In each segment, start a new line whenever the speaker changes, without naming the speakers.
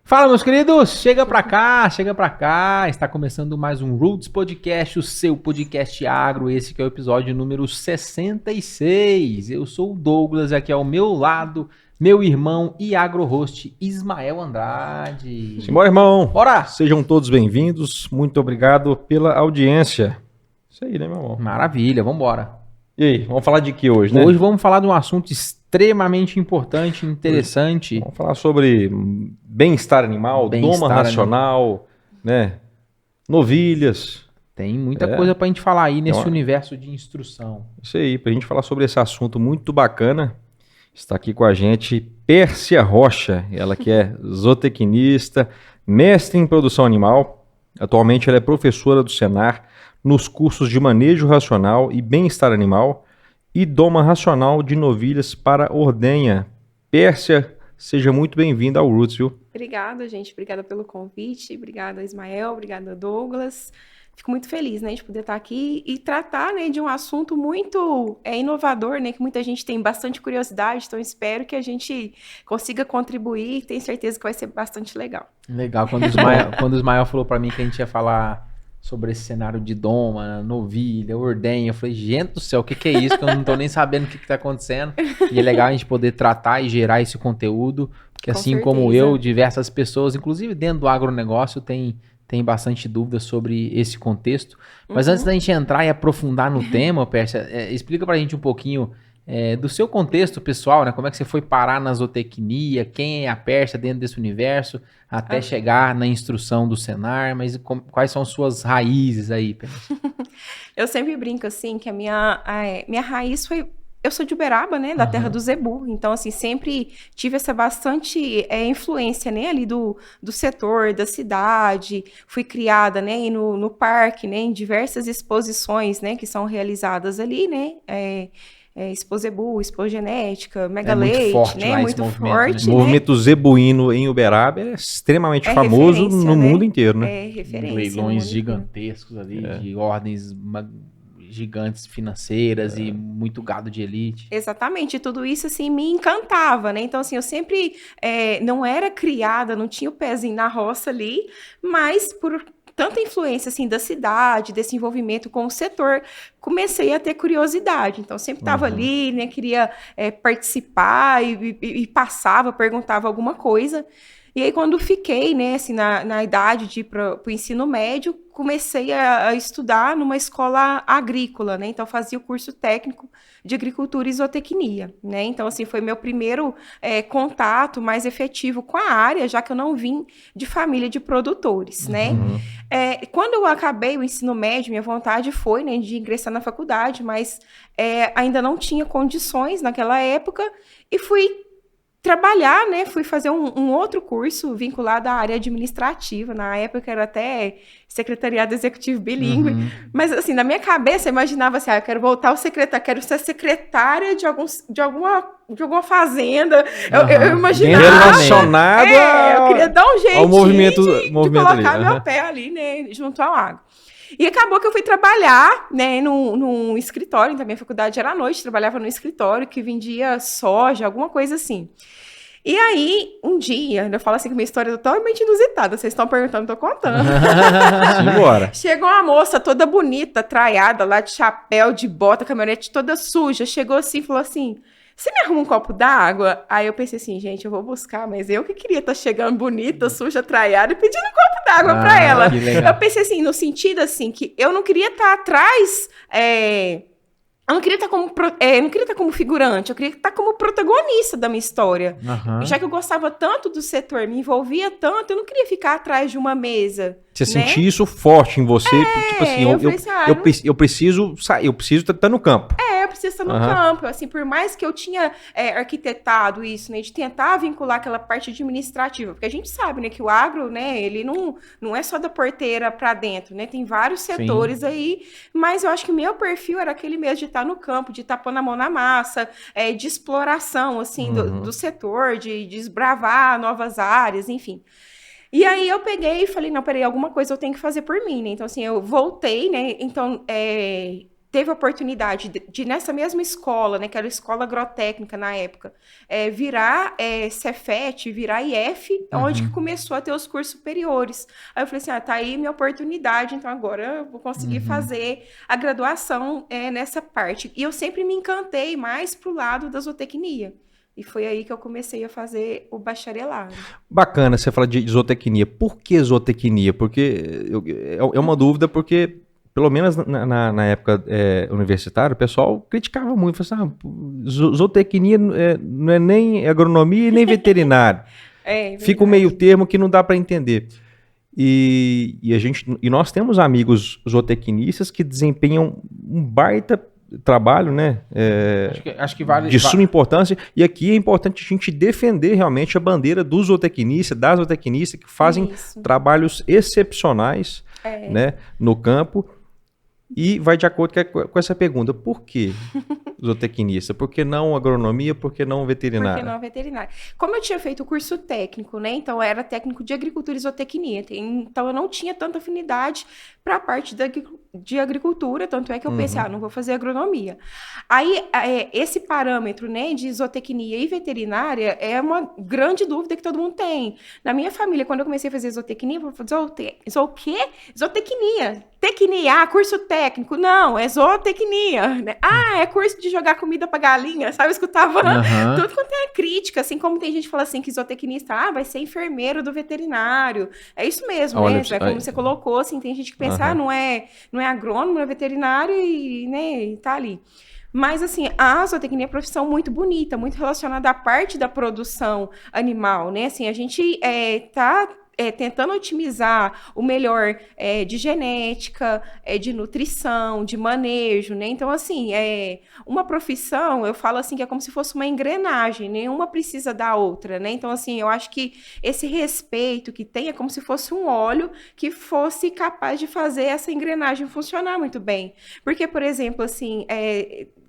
Fala, meus queridos, chega pra cá, está começando mais um Roots Podcast, o seu podcast agro, esse que é o episódio número 66. Eu sou o Douglas, aqui ao meu lado, meu irmão e agro-host Ismael Andrade.
Simbora, irmão.
Bora!
Sejam todos bem-vindos, muito obrigado pela audiência. Isso aí, né, meu irmão?
Maravilha, vambora.
E aí, vamos falar de que hoje, né?
Hoje vamos falar de um assunto extremamente importante, interessante.
Vamos falar sobre bem-estar animal, doma racional, né? Novilhas.
Tem muita coisa pra gente falar aí nesse universo de instrução.
Isso aí, pra gente falar sobre esse assunto muito bacana, está aqui com a gente Pérsia Rocha, ela que é zootecnista, mestre em produção animal. Atualmente ela é professora do Senar nos cursos de manejo racional e bem-estar animal e doma racional de novilhas para ordenha. Pérsia, seja muito bem-vinda ao Roots, viu?
Obrigada, gente. Obrigada pelo convite. Obrigada, Ismael. Obrigada, Douglas. Fico muito feliz, né, de poder estar aqui e tratar, né, de um assunto muito inovador, né, que muita gente tem bastante curiosidade. Então, espero que a gente consiga contribuir. Tenho certeza que vai ser bastante legal.
Legal. Quando o Ismael falou para mim que a gente ia falar sobre esse cenário de doma, novilha, ordenha, eu falei, gente do céu, o que é isso? Que eu não tô nem sabendo o que tá acontecendo. E é legal a gente poder tratar e gerar esse conteúdo, porque assim
certeza.
como eu, diversas pessoas, inclusive dentro do agronegócio, tem bastante dúvida sobre esse contexto. Mas antes da gente entrar e aprofundar no tema, Pérsia, explica pra gente um pouquinho do seu contexto pessoal, né? Como é que você foi parar na zootecnia, quem é a Pérsia dentro desse universo, até chegar na instrução do Senar, mas quais são suas raízes aí, Pérsia?
Eu sempre brinco, assim, que a minha raiz foi... Eu sou de Uberaba, né, da terra do Zebu, então, assim, sempre tive essa bastante influência, né, ali do setor, da cidade, fui criada, né, no parque, né, em diversas exposições, né, que são realizadas ali, né, Expo Zebu, Expo Genética, Mega Leite,
forte,
né, muito forte,
O movimento zebuíno em Uberaba é extremamente famoso no mundo inteiro, né?
É referência.
Leilões gigantescos ali, de ordens gigantes financeiras e muito gado de elite.
Exatamente, tudo isso, assim, me encantava, né? Então, assim, eu sempre não era criada, não tinha o pezinho na roça ali, mas por tanta influência, assim, da cidade, desse envolvimento com o setor, comecei a ter curiosidade. Então, sempre estava ali, né? Queria participar e passava, perguntava alguma coisa. E aí, quando fiquei, né, assim, na idade de ir para o ensino médio, comecei a estudar numa escola agrícola, né? Então, fazia o curso técnico de agricultura e zootecnia, né? Então, assim, foi meu primeiro contato mais efetivo com a área, já que eu não vim de família de produtores, né? Quando eu acabei o ensino médio, minha vontade foi, né, de ingressar na faculdade, mas ainda não tinha condições naquela época e fui trabalhar, né? Fui fazer um outro curso vinculado à área administrativa. Na época era até secretariado executivo bilíngue. Mas, assim, na minha cabeça, eu imaginava assim, eu quero voltar ao secretário, quero ser secretária de alguma fazenda. Eu imaginava...
Relacionado
eu queria dar um jeito
ao movimento
de colocar
ali.
meu pé ali, né? Junto ao agro. E acabou que eu fui trabalhar, né, num escritório, então minha faculdade era à noite, trabalhava num escritório que vendia soja, alguma coisa assim. E aí, um dia, eu falo assim que minha história é totalmente inusitada, vocês estão perguntando, eu tô contando.
Simbora.
Chegou uma moça toda bonita, traiada, lá de chapéu, de bota, caminhonete toda suja, chegou assim e falou assim... Você me arruma um copo d'água? Aí eu pensei assim, gente, eu vou buscar, mas eu que queria estar chegando bonita, suja, traiada e pedindo um copo d'água pra ela. Eu pensei assim, no sentido assim, que eu não queria estar atrás... Eu não queria estar como figurante, eu queria estar como protagonista da minha história. Já que eu gostava tanto do setor, me envolvia tanto, eu não queria ficar atrás de uma mesa.
Você sentia isso forte em você? Tipo assim, eu preciso estar no campo.
Eu preciso estar no campo. Assim, por mais que eu tinha arquitetado isso, né, de tentar vincular aquela parte administrativa, porque a gente sabe, né, que o agro, né, ele não é só da porteira para dentro, né, tem vários setores aí, mas eu acho que o meu perfil era aquele mesmo de estar no campo, de estar pondo a mão na massa, de exploração, assim, do setor, de desbravar novas áreas, enfim. E aí eu peguei e falei, não, peraí, alguma coisa eu tenho que fazer por mim, né? Então, assim, eu voltei, né? Então, teve a oportunidade de nessa mesma escola, né, que era a escola agrotécnica na época, virar Cefet, virar IF, onde que começou a ter os cursos superiores. Aí eu falei assim, tá aí minha oportunidade, então agora eu vou conseguir fazer a graduação nessa parte. E eu sempre me encantei mais pro lado da zootecnia. E foi aí que eu comecei a fazer o bacharelado.
Bacana você falar de zootecnia. Por que zootecnia? Porque é uma dúvida, porque pelo menos na época universitária, o pessoal criticava muito. Falava assim, zootecnia não é nem agronomia e nem veterinário. Fica um meio termo que não dá para entender. E nós temos amigos zootecnistas que desempenham um baita trabalho, né?
Acho que vale
de suma importância. E aqui é importante a gente defender realmente a bandeira do zootecnista, da zootecnista, que fazem trabalhos excepcionais né, no campo. E vai de acordo com essa pergunta. Por que zootecnista? Por que não agronomia? Por que não veterinária?
Por que não veterinária? Como eu tinha feito o curso técnico, né? Então, eu era técnico de agricultura e zootecnia. Então, eu não tinha tanta afinidade para a parte de agricultura. Tanto é que eu pensei, não vou fazer agronomia. Aí, esse parâmetro, né, de zootecnia e veterinária é uma grande dúvida que todo mundo tem. Na minha família, quando eu comecei a fazer zootecnia, eu falei, o quê? Zootecnia. Tecnia, curso técnico. Não, é zootecnia. Né? É curso de jogar comida pra galinha. Sabe, eu escutava tudo quanto é crítica. Assim como tem gente que fala assim que zootecnista, vai ser enfermeiro do veterinário. É isso mesmo,
olha,
né? Como você colocou, assim, tem gente que pensa, não é agrônomo, não é veterinário e, né, e tá ali. Mas, assim, a zootecnia é uma profissão muito bonita, muito relacionada à parte da produção animal, né? Assim, a gente tá tentando otimizar o melhor de genética, de nutrição, de manejo, né? Então, assim, uma profissão, eu falo assim, que é como se fosse uma engrenagem, nenhuma precisa da outra, né? Então, assim, eu acho que esse respeito que tem é como se fosse um óleo que fosse capaz de fazer essa engrenagem funcionar muito bem. Porque, por exemplo, assim,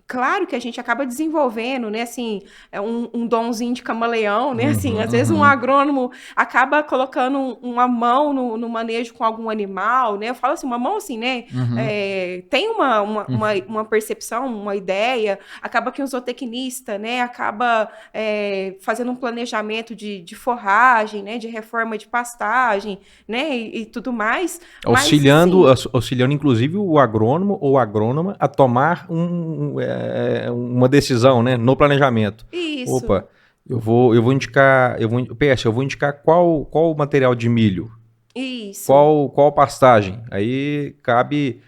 claro que a gente acaba desenvolvendo, né, assim, um donzinho de camaleão, né, assim, às vezes um agrônomo acaba colocando uma mão no manejo com algum animal, né, eu falo assim, uma mão assim, né, tem uma percepção, uma ideia, acaba que um zootecnista, né, acaba fazendo um planejamento de forragem, né, de reforma de pastagem, né, e tudo mais.
Auxiliando inclusive o agrônomo ou agrônoma a tomar uma decisão, né, no planejamento.
Isso.
Opa, eu vou indicar qual material de milho.
Isso.
Qual pastagem. Aí cabe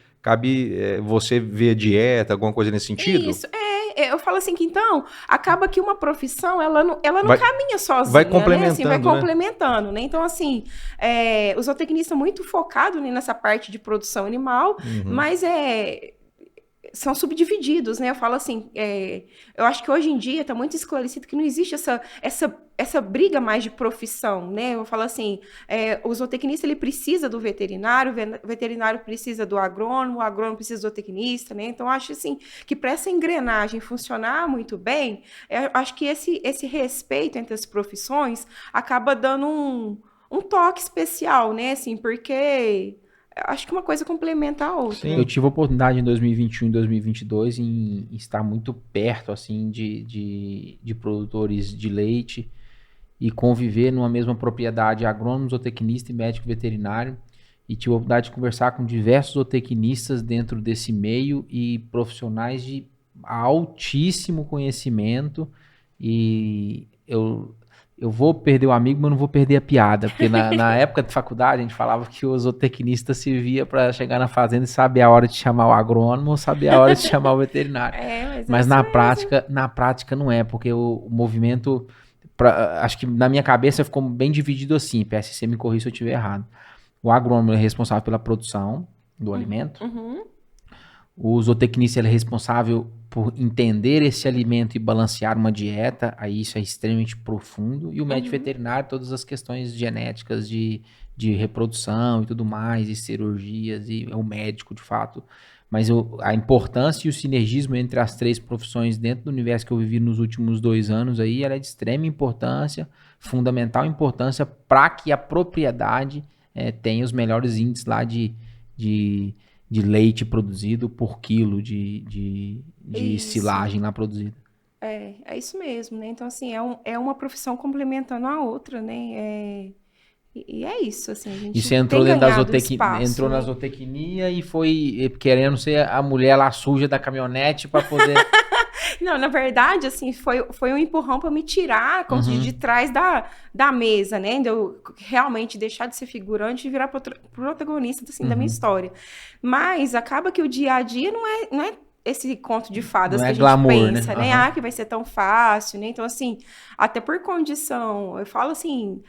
você ver a dieta, alguma coisa nesse sentido?
Isso. Eu falo assim que então acaba que uma profissão ela não caminha sozinha,
vai complementando,
né? Assim, vai complementando, né? Então assim, o zootecnista é muito focado, né, nessa parte de produção animal, mas são subdivididos, né? Eu falo assim, eu acho que hoje em dia está muito esclarecido que não existe essa briga mais de profissão, né? Eu falo assim, o zootecnista ele precisa do veterinário, o veterinário precisa do agrônomo, o agrônomo precisa do zootecnista, né? Então, eu acho assim, que para essa engrenagem funcionar muito bem, eu acho que esse respeito entre as profissões acaba dando um toque especial, né? Assim, porque acho que uma coisa complementa a outra.
Sim. Eu tive a oportunidade em 2021 e 2022 em estar muito perto assim de produtores de leite e conviver numa mesma propriedade, agrônomo, zootecnista e médico veterinário. E tive a oportunidade de conversar com diversos zootecnistas dentro desse meio e profissionais de altíssimo conhecimento. E eu vou perder o amigo, mas não vou perder a piada. Porque na época de faculdade, a gente falava que o zootecnista servia para chegar na fazenda e saber a hora de chamar o agrônomo ou saber a hora de chamar o veterinário. Mas na prática não é, porque o movimento... acho que na minha cabeça ficou bem dividido assim. PSC me corrija se eu estiver errado. O agrônomo é responsável pela produção do alimento. O zootecnista ele é responsável por entender esse alimento e balancear uma dieta, aí isso é extremamente profundo, e o médico veterinário, todas as questões genéticas de reprodução e tudo mais, e cirurgias, e é o médico de fato, mas a importância e o sinergismo entre as três profissões dentro do universo que eu vivi nos últimos 2 anos aí, ela é de extrema importância, fundamental importância para que a propriedade tenha os melhores índices lá de de leite produzido por quilo de
Isso.
silagem lá produzida.
É isso mesmo, né? Então, assim, é uma profissão complementando a outra, né? E é isso, assim, a
E
gente
você entrou
tem
dentro da
ganhado espaço,
entrou na
né?
zootecnia e foi querendo ser a mulher lá suja da caminhonete para poder.
Não, na verdade, assim, foi um empurrão para me tirar, como se diz, de trás da mesa, né? De eu realmente deixar de ser figurante e virar protagonista, assim, da minha história. Mas acaba que o dia a dia não é esse conto de fadas
Não
que
é
a gente
glamour,
pensa,
né?
né? Ah, que vai ser tão fácil, né? Então, assim, até por condição, eu falo assim,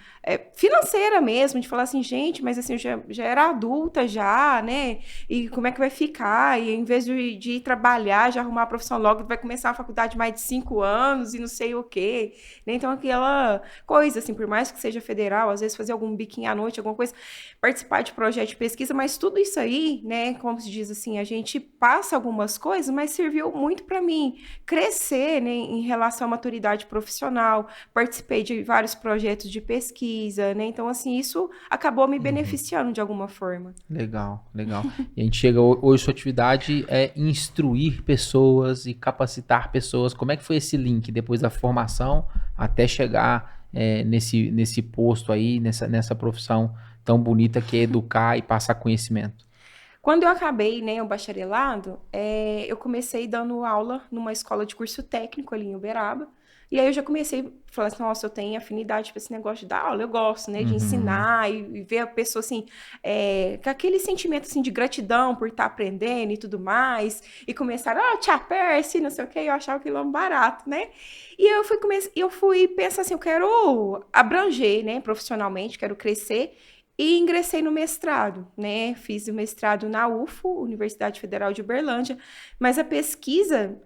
financeira mesmo, de falar assim, gente, mas assim, eu já era adulta já, né? E como é que vai ficar? E em vez de ir trabalhar, já arrumar a profissão logo, vai começar a faculdade mais de 5 anos e não sei o quê. Né? Então, aquela coisa, assim, por mais que seja federal, às vezes fazer algum biquinho à noite, alguma coisa, participar de projeto de pesquisa, mas tudo isso aí, né? Como se diz assim, a gente passa algumas coisas, mas serviu muito para mim crescer, né, em relação à maturidade profissional. Participei de vários projetos de pesquisa, né? Então, assim, isso acabou me beneficiando de alguma forma.
Legal, legal. E a gente chega hoje, sua atividade é instruir pessoas e capacitar pessoas. Como é que foi esse link depois da formação até chegar nesse posto aí, nessa profissão tão bonita que é educar e passar conhecimento?
Quando eu acabei, né, o bacharelado, eu comecei dando aula numa escola de curso técnico ali em Uberaba. E aí eu já comecei a falar assim, nossa, eu tenho afinidade para esse negócio de dar aula, eu gosto, né, de ensinar e ver a pessoa, assim, com aquele sentimento, assim, de gratidão por estar aprendendo e tudo mais. E começaram, tia Percy, não sei o quê, eu achava aquilo um barato, né? E eu fui pensar assim, eu quero abranger, né, profissionalmente, quero crescer. E ingressei no mestrado, né? Fiz o mestrado na UFO, Universidade Federal de Uberlândia, mas a pesquisa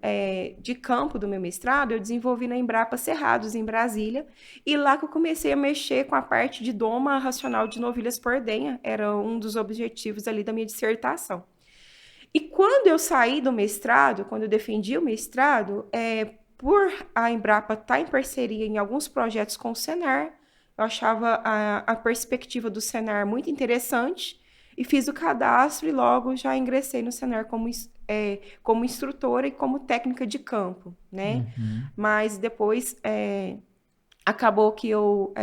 de campo do meu mestrado eu desenvolvi na Embrapa Cerrados, em Brasília, e lá que eu comecei a mexer com a parte de doma racional de novilhas por ordenha, era um dos objetivos ali da minha dissertação. E quando eu saí do mestrado, quando eu defendi o mestrado, por a Embrapa estar em parceria em alguns projetos com o Senar, eu achava a perspectiva do Senar muito interessante e fiz o cadastro e logo já ingressei no Senar como instrutora e como técnica de campo, né? Mas depois acabou que eu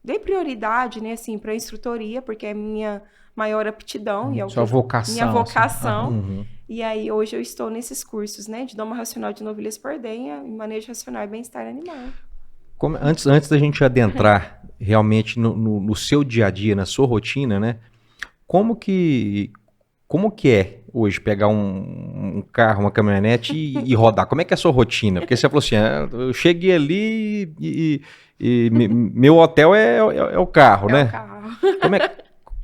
dei prioridade, né, assim, para a instrutoria, porque é minha maior aptidão e é o que
Sua vocação.
minha vocação.
Uhum.
E aí hoje eu estou nesses cursos, né, de doma racional de novilhas por ordenha, manejo racional e bem-estar animal.
Antes da gente adentrar realmente no seu dia a dia, na sua rotina, né? Como que é hoje pegar um carro, uma caminhonete e rodar? Como é que é a sua rotina? Porque você falou assim, eu cheguei ali e meu hotel é o carro, né?
É o carro.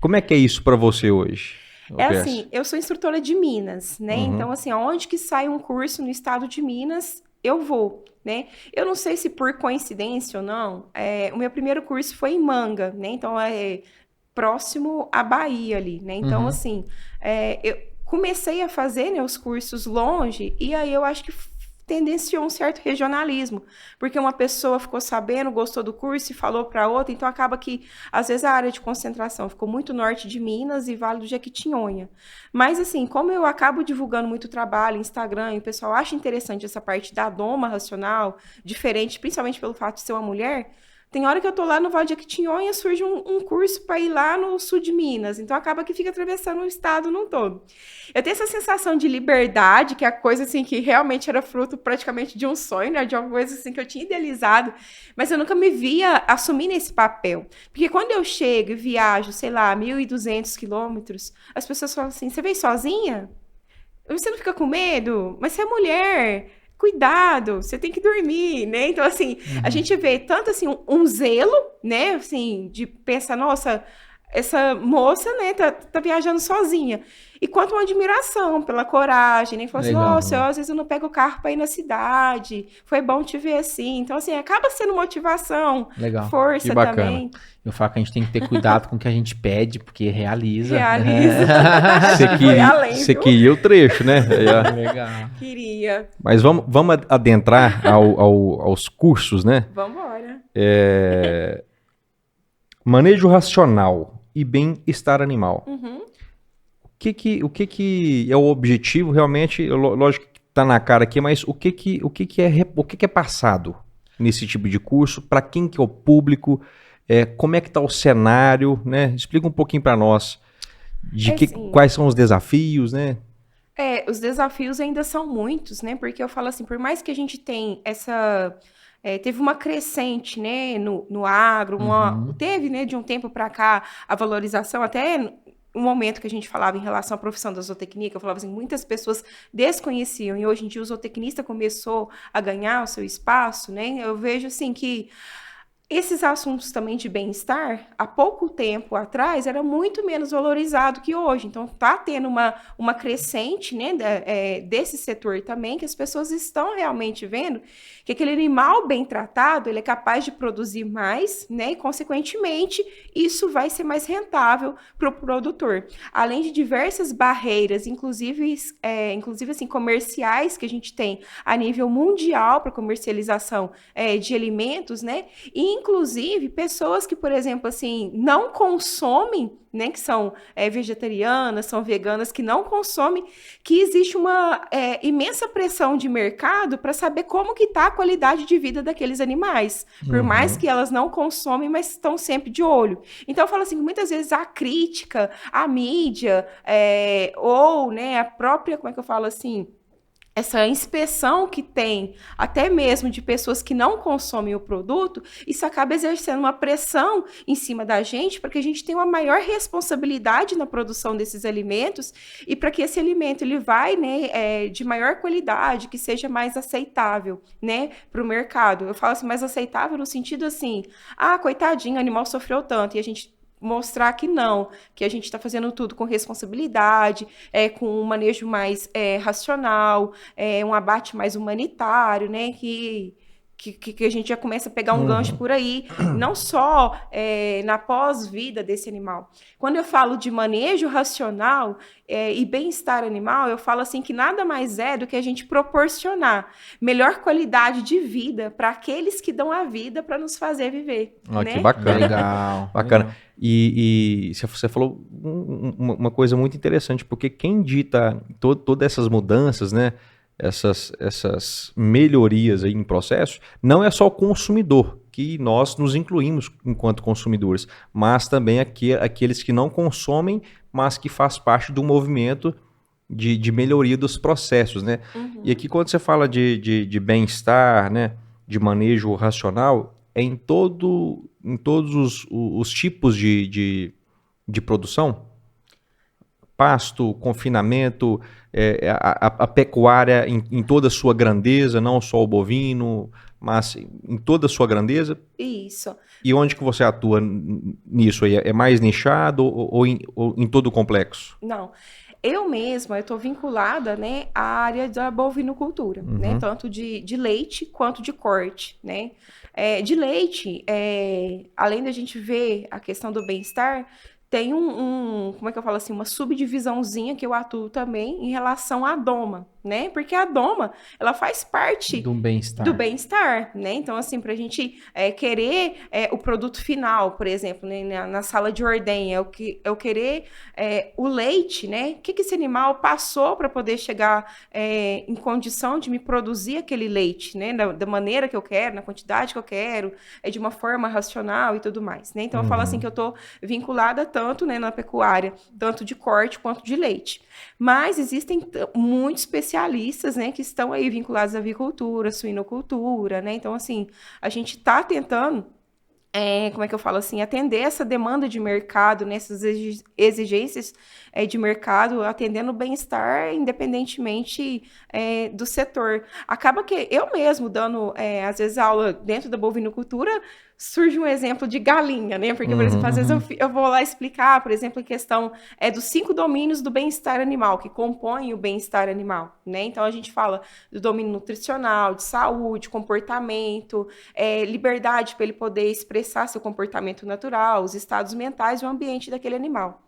Como é que é isso para você hoje?
Assim, eu sou instrutora de Minas, né? Então, assim, aonde que sai um curso no estado de Minas, eu vou, né? Eu não sei se por coincidência ou não, o meu primeiro curso foi em Manga, né? Então, próximo à Bahia ali, né? Então, assim, eu comecei a fazer, né, os cursos longe e aí eu acho que tendenciou um certo regionalismo, porque uma pessoa ficou sabendo, gostou do curso e falou para outra, então acaba que, às vezes, a área de concentração ficou muito norte de Minas e Vale do Jequitinhonha. Mas, assim, como eu acabo divulgando muito trabalho, Instagram, e o pessoal acha interessante essa parte da doma racional, diferente, principalmente pelo fato de ser uma mulher, tem hora que eu tô lá no Vale do Jequitinhonha, surge um curso para ir lá no sul de Minas. Então, acaba que fica atravessando o estado no todo. Eu tenho essa sensação de liberdade, que é a coisa, assim, que realmente era fruto praticamente de um sonho, né? De uma coisa, assim, que eu tinha idealizado. Mas eu nunca me via assumindo esse papel. Porque quando eu chego e viajo, sei lá, 1.200 quilômetros, as pessoas falam assim, você veio sozinha? Você não fica com medo? Mas você é mulher... Cuidado, você tem que dormir, né? Então, assim, a gente vê tanto, assim, um zelo, né? Assim, de pensar, nossa, essa moça, né, tá viajando sozinha. E quanto uma admiração pela coragem, né? Fala assim, nossa, às vezes eu não pego o carro para ir na cidade, foi bom te ver assim. Então, assim, acaba sendo motivação, força também.
Eu falo que a gente tem que ter cuidado com o que a gente pede, porque realiza.
Você queria o trecho, né?
Legal.
Queria.
Mas vamos adentrar aos cursos, né?
Vamos embora.
Manejo racional e bem-estar animal. que é o objetivo realmente? Lógico que está na cara aqui, mas o que é passado nesse tipo de curso? Para quem que é o público? Como é que está o cenário, né? Explica um pouquinho para nós
Assim,
quais são os desafios, né?
os desafios ainda são muitos, né? Porque eu falo assim, por mais que a gente tenha teve uma crescente, né, no agro,
Uhum.
teve, né, de um tempo para cá, a valorização, até um momento que a gente falava em relação à profissão da zootecnia, que eu falava assim, muitas pessoas desconheciam, e hoje em dia o zootecnista começou a ganhar o seu espaço, né? Eu vejo assim que esses assuntos também de bem-estar, há pouco tempo atrás, era muito menos valorizado que hoje. Então, está tendo uma crescente, né, desse setor também, que as pessoas estão realmente vendo que aquele animal bem tratado, ele é capaz de produzir mais, né, e, consequentemente, isso vai ser mais rentável para o produtor. Além de diversas barreiras, inclusive assim, comerciais, que a gente tem a nível mundial para comercialização de alimentos, né, e inclusive, pessoas que, por exemplo, assim, não consomem, né, que são vegetarianas, são veganas, que não consomem, que existe uma imensa pressão de mercado para saber como que está a qualidade de vida daqueles animais. Por mais que elas não consomem, mas estão sempre de olho. Então, eu falo assim, que muitas vezes a crítica, a mídia, ou, né, a própria, como é que eu falo assim, essa inspeção que tem, até mesmo de pessoas que não consomem o produto, isso acaba exercendo uma pressão em cima da gente para que a gente tenha uma maior responsabilidade na produção desses alimentos e para que esse alimento ele vai, né, de maior qualidade, que seja mais aceitável, né, para o mercado. Eu falo assim, mais aceitável no sentido assim, coitadinho, o animal sofreu tanto, e a gente mostrar que não, que a gente está fazendo tudo com responsabilidade, com um manejo mais racional, um abate mais humanitário, né? Que a gente já começa a pegar um gancho por aí, não só na pós-vida desse animal. Quando eu falo de manejo racional e bem-estar animal, eu falo assim que nada mais é do que a gente proporcionar melhor qualidade de vida para aqueles que dão a vida para nos fazer viver,
Que
né?
bacana.
Legal.
Bacana.
Legal.
E você falou uma coisa muito interessante, porque quem dita todas essas mudanças, né, essas melhorias aí em processo, não é só o consumidor, que nós nos incluímos enquanto consumidores, mas também aqueles que não consomem, mas que faz parte do movimento de melhoria dos processos, né? E aqui quando você fala de bem-estar, né, de manejo racional, é em todos os tipos de produção? Pasto, confinamento, a pecuária em toda a sua grandeza, não só o bovino, mas em toda a sua grandeza?
Isso.
E onde que você atua nisso aí? É mais nichado ou em todo o complexo?
Não. Eu mesma, eu estou vinculada, né, à área da bovinocultura, né, tanto de leite quanto de corte, né. De leite, além da gente ver a questão do bem-estar, tem como é que eu falo assim, uma subdivisãozinha que eu atuo também em relação à doma, né, porque a doma, ela faz parte
Do bem-estar.
do bem-estar, né? Então, assim, para a gente querer o produto final, por exemplo, né, na sala de ordenha, eu querer o leite, né? O que esse animal passou para poder chegar em condição de me produzir aquele leite, né? Da maneira que eu quero, na quantidade que eu quero, de uma forma racional e tudo mais, né? Então, eu falo assim que eu estou vinculada tanto, né, na pecuária, tanto de corte quanto de leite. Mas existem muitos especialistas, né, que estão aí vinculados à avicultura, suinocultura, né? Então, assim, a gente está tentando, como é que eu falo assim, atender essa demanda de mercado, nessas exigências de mercado, atendendo o bem-estar independentemente do setor. Acaba que eu mesmo dando, às vezes, aula dentro da bovinocultura, surge um exemplo de galinha, né? Porque, por exemplo, às vezes eu vou lá explicar, por exemplo, a questão dos 5 domínios do bem-estar animal, que compõem o bem-estar animal, né? Então, a gente fala do domínio nutricional, de saúde, comportamento, liberdade para ele poder expressar seu comportamento natural, os estados mentais e o ambiente daquele animal.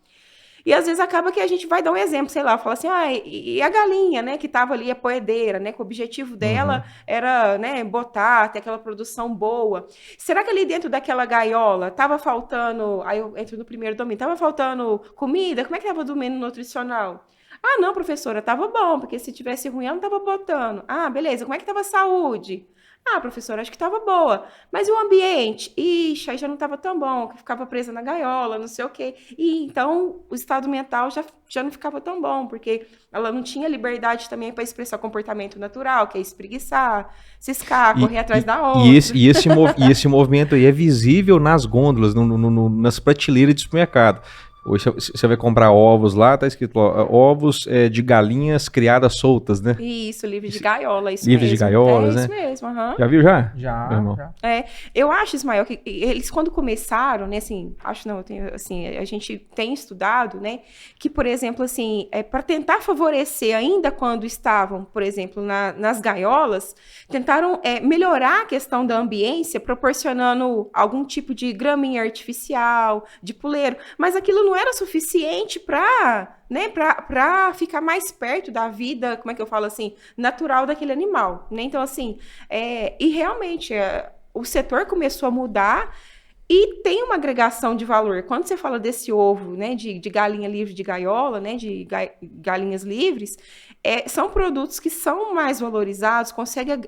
E às vezes acaba que a gente vai dar um exemplo, sei lá, fala assim, e a galinha, né, que estava ali, a poedeira, né, que o objetivo dela era, né, botar, ter aquela produção boa. Será que ali dentro daquela gaiola estava faltando, aí eu entro no primeiro domínio, estava faltando comida? Como é que estava o domínio nutricional? Ah, não, professora, estava bom, porque se tivesse ruim, ela não estava botando. Ah, beleza, como é que estava a saúde? Ah, professora, acho que estava boa. Mas e o ambiente? Ixi, aí já não estava tão bom, que ficava presa na gaiola, não sei o quê. E então o estado mental já não ficava tão bom, porque ela não tinha liberdade também para expressar comportamento natural, que é espreguiçar, ciscar, correr atrás da outra.
E esse movimento aí é visível nas gôndolas, nas prateleiras de supermercado. Hoje você vai comprar ovos lá, tá escrito ó, ovos de galinhas criadas soltas, né?
Isso, livre de gaiola, isso
livre
mesmo.
de gaiolas,
é
né?
Isso mesmo, aham.
Já viu já?
Já,
Meu irmão.
já.
Eu acho, Ismael, que eles quando começaram, né, assim, acho não, eu tenho, assim, a gente tem estudado, né, que, por exemplo, assim, para tentar favorecer ainda quando estavam, por exemplo, nas gaiolas, tentaram melhorar a questão da ambiência, proporcionando algum tipo de graminha artificial, de puleiro, mas aquilo não era suficiente para, né, para ficar mais perto da vida, como é que eu falo assim, natural daquele animal, né? Então, assim, e realmente o setor começou a mudar e tem uma agregação de valor. Quando você fala desse ovo, né, de galinha livre de gaiola, né, de galinhas livres, são produtos que são mais valorizados,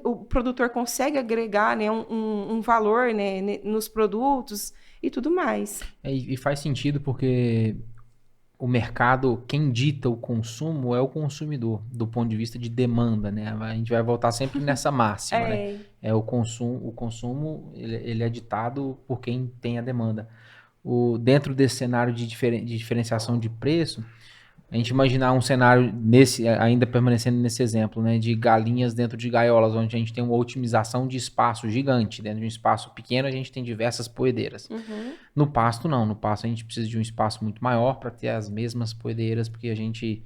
o produtor consegue agregar, né, um valor, né, nos produtos e tudo mais.
E faz sentido porque o mercado, quem dita o consumo é o consumidor, do ponto de vista de demanda, né? A gente vai voltar sempre nessa máxima, né? O consumo ele é ditado por quem tem a demanda. Dentro desse cenário de diferenciação de preço, a gente imaginar um cenário ainda permanecendo nesse exemplo, né, de galinhas dentro de gaiolas, onde a gente tem uma otimização de espaço gigante. Dentro de um espaço pequeno, a gente tem diversas poedeiras. No pasto, não. No pasto, a gente precisa de um espaço muito maior para ter as mesmas poedeiras, porque a gente...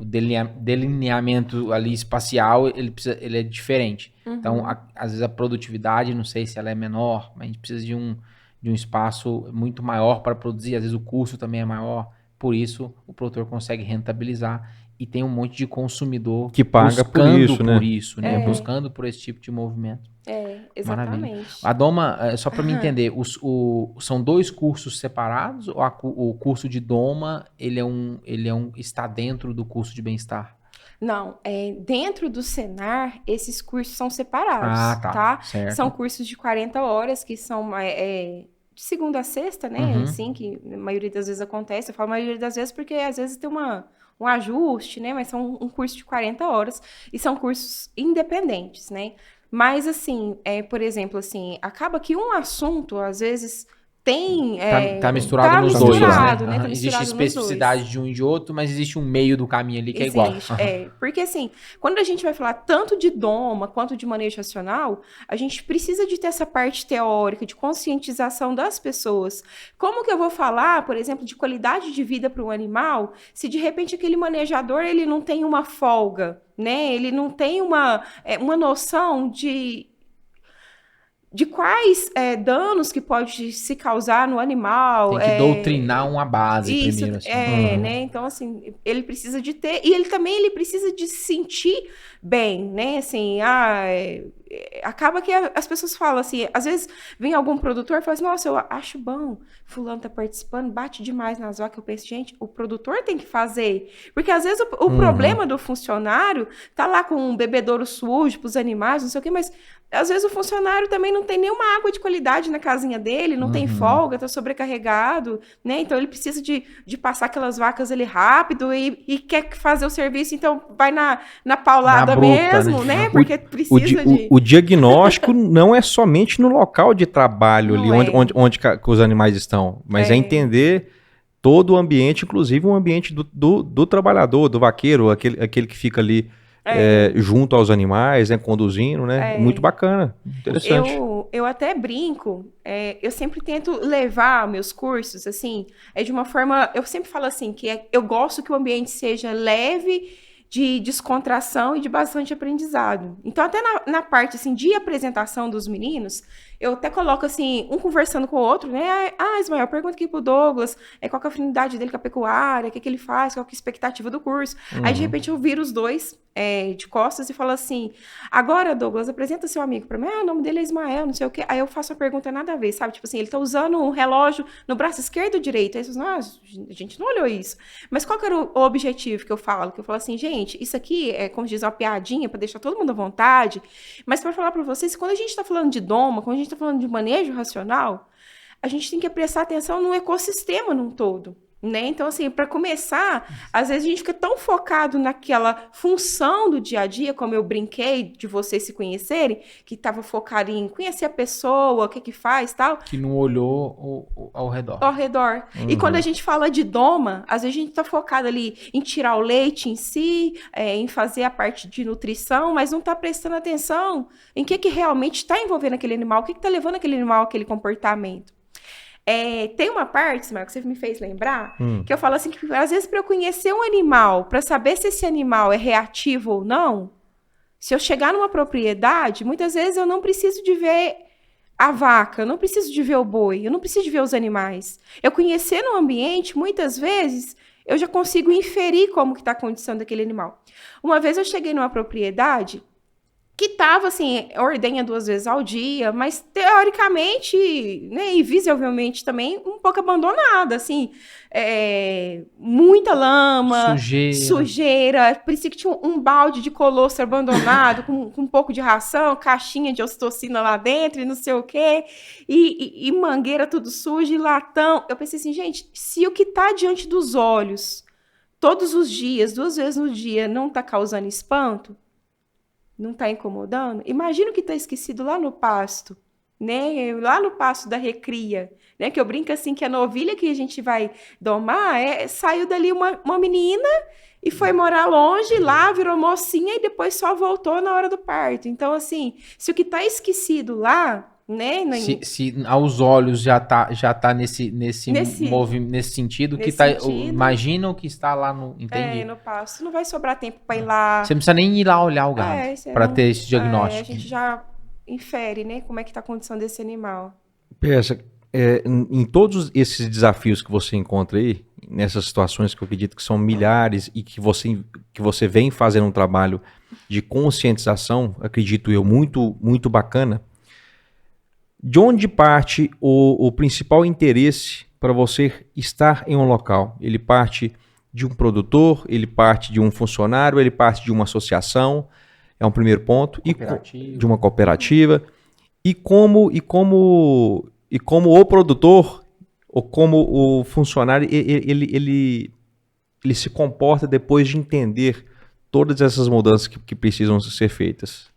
o delineamento ali espacial, ele é diferente. Então, às vezes a produtividade, não sei se ela é menor, mas a gente precisa de um espaço muito maior para produzir. Às vezes o custo também é maior. Por isso, o produtor consegue rentabilizar e tem um monte de consumidor
que paga por isso,
né? Buscando por esse tipo de movimento.
Exatamente.
Maravilha. A Doma, só para me entender, são dois cursos separados ou o curso de Doma está dentro do curso de bem-estar?
Não, dentro do Senar, esses cursos são separados, tá?
Certo.
São cursos de 40 horas que são... de segunda a sexta, né? Assim, que a maioria das vezes acontece. Eu falo maioria das vezes porque às vezes tem um ajuste, né? Mas são um curso de 40 horas e são cursos independentes, né? Mas, assim, por exemplo, assim, acaba que um assunto, às vezes...
Tá misturado nos dois, né?
Tá
existe especificidade de um e de outro, mas existe um meio do caminho ali que
existe,
é igual.
Porque assim, quando a gente vai falar tanto de doma quanto de manejo racional, a gente precisa de ter essa parte teórica, de conscientização das pessoas. Como que eu vou falar, por exemplo, de qualidade de vida para um animal, se de repente aquele manejador ele não tem uma folga, né? Ele não tem uma noção de quais danos que pode se causar no animal.
Tem que doutrinar uma base primeiro. Assim.
Né? Então, assim, ele precisa de ter... E ele precisa de se sentir bem, né? Assim, acaba que as pessoas falam assim, às vezes vem algum produtor e fala assim, nossa, eu acho bom, fulano tá participando, bate demais nas vacas. Eu penso, gente, o produtor tem que fazer. Porque às vezes o problema do funcionário tá lá com um bebedouro sujo pros animais, não sei o quê, mas às vezes o funcionário também não tem nenhuma água de qualidade na casinha dele, não tem folga, tá sobrecarregado, né? Então ele precisa de passar aquelas vacas ali rápido e quer fazer o serviço, então vai na paulada
bruta,
mesmo, né? Porque precisa
o diagnóstico não é somente no local de trabalho ali, onde os animais estão, mas é entender todo o ambiente, inclusive o ambiente do trabalhador, do vaqueiro, aquele que fica ali junto aos animais, né, conduzindo, né? Muito bacana, interessante.
Eu até brinco, eu sempre tento levar meus cursos, assim, de uma forma, eu sempre falo assim, que eu gosto que o ambiente seja leve, de descontração e de bastante aprendizado. Então, até na parte, assim, de apresentação dos meninos, eu até coloco assim, um conversando com o outro, né? Ah, Ismael, pergunta aqui pro Douglas, qual que é a afinidade dele com a pecuária, o que ele faz, qual que é a expectativa do curso. Aí, de repente, eu viro os dois de costas e falo assim, agora, Douglas, apresenta seu amigo pra mim. Ah, o nome dele é Ismael, não sei o quê. Aí eu faço a pergunta nada a ver, sabe? Tipo assim, ele tá usando um relógio no braço esquerdo ou direito? Aí vocês, nossa, a gente não olhou isso. Mas qual que era o objetivo que eu falo? Que eu falo assim, gente, isso aqui é, como diz, uma piadinha pra deixar todo mundo à vontade, mas pra falar pra vocês, quando a gente tá falando de doma, quando a gente tá falando de manejo racional, a gente tem que prestar atenção no ecossistema num todo. Né? Então, assim, para começar, às vezes a gente fica tão focado naquela função do dia a dia, como eu brinquei de vocês se conhecerem, que estava focado em conhecer a pessoa, o que que faz, tal.
Que não olhou ao redor.
Ao redor. E quando a gente fala de doma, às vezes a gente está focado ali em tirar o leite em si, em fazer a parte de nutrição, mas não está prestando atenção em que realmente está envolvendo aquele animal, o que está levando aquele animal àquele comportamento. Tem uma parte, Ismael, que você me fez lembrar, que eu falo assim, que às vezes para eu conhecer um animal, para saber se esse animal é reativo ou não, se eu chegar numa propriedade, muitas vezes eu não preciso de ver a vaca, eu não preciso de ver o boi, eu não preciso de ver os animais. Eu conhecendo o ambiente, muitas vezes, eu já consigo inferir como que está a condição daquele animal. Uma vez eu cheguei numa propriedade que estava, assim, ordenha 2 vezes ao dia, mas teoricamente, né, e visivelmente também, um pouco abandonada, assim, muita lama, sujeira, parecia que tinha um balde de colosso abandonado, com um pouco de ração, caixinha de ocitocina lá dentro, e não sei o quê, e mangueira tudo suja, e latão. Eu pensei assim, gente, se o que está diante dos olhos, todos os dias, 2 vezes no dia, não está causando espanto, não está incomodando? Imagina o que está esquecido lá no pasto, né? Lá no pasto da recria, né? Que eu brinco assim, que a novilha que a gente vai domar saiu dali uma menina e foi morar longe, lá virou mocinha e depois só voltou na hora do parto. Então, assim, se o que está esquecido lá, né?
Se aos olhos já tá nesse sentido, que tá, imagina o que está lá no... Entendi.
No pasto. Não vai sobrar tempo para ir lá.
Você não precisa nem ir lá olhar o gado para ter esse diagnóstico.
A gente já infere, né? Como é que tá a condição desse animal.
Pensa, em todos esses desafios que você encontra aí, nessas situações que eu acredito que são milhares e que você vem fazendo um trabalho de conscientização, acredito eu, muito, muito bacana. De onde parte o principal interesse para você estar em um local? Ele parte de um produtor, ele parte de um funcionário, ele parte de uma associação, é um primeiro ponto, de uma cooperativa. E como o produtor ou como o funcionário ele se comporta depois de entender todas essas mudanças que precisam ser feitas?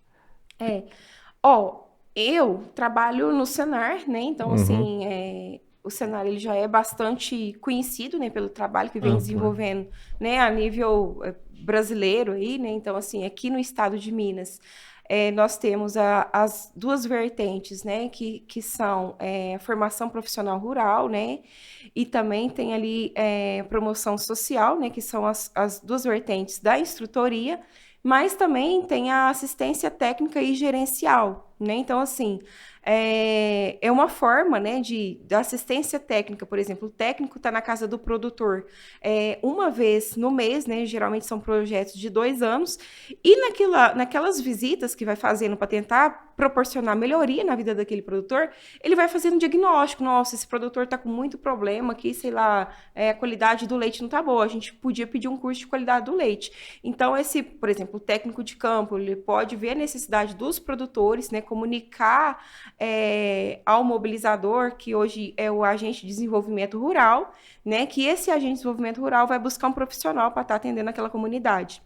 Eu trabalho no Senar, né? Então, assim, o Senar ele já é bastante conhecido, né, pelo trabalho que vem desenvolvendo, né, a nível brasileiro aí, né? Então, assim, aqui no estado de Minas, nós temos as 2 vertentes, né, que são a formação profissional rural, né, e também tem ali promoção social, né, que são as 2 vertentes da instrutoria, mas também tem a assistência técnica e gerencial, né? Então, assim, é uma forma, né, da assistência técnica, por exemplo, o técnico está na casa do produtor uma vez no mês, né? Geralmente são projetos de 2 anos, e naquelas visitas que vai fazendo para tentar proporcionar melhoria na vida daquele produtor, ele vai fazendo um diagnóstico. Nossa, esse produtor está com muito problema aqui, sei lá, a qualidade do leite não está boa, a gente podia pedir um curso de qualidade do leite. Então, por exemplo, o técnico de campo, ele pode ver a necessidade dos produtores, né, comunicar ao mobilizador, que hoje é o agente de desenvolvimento rural, né, que esse agente de desenvolvimento rural vai buscar um profissional para estar atendendo aquela comunidade.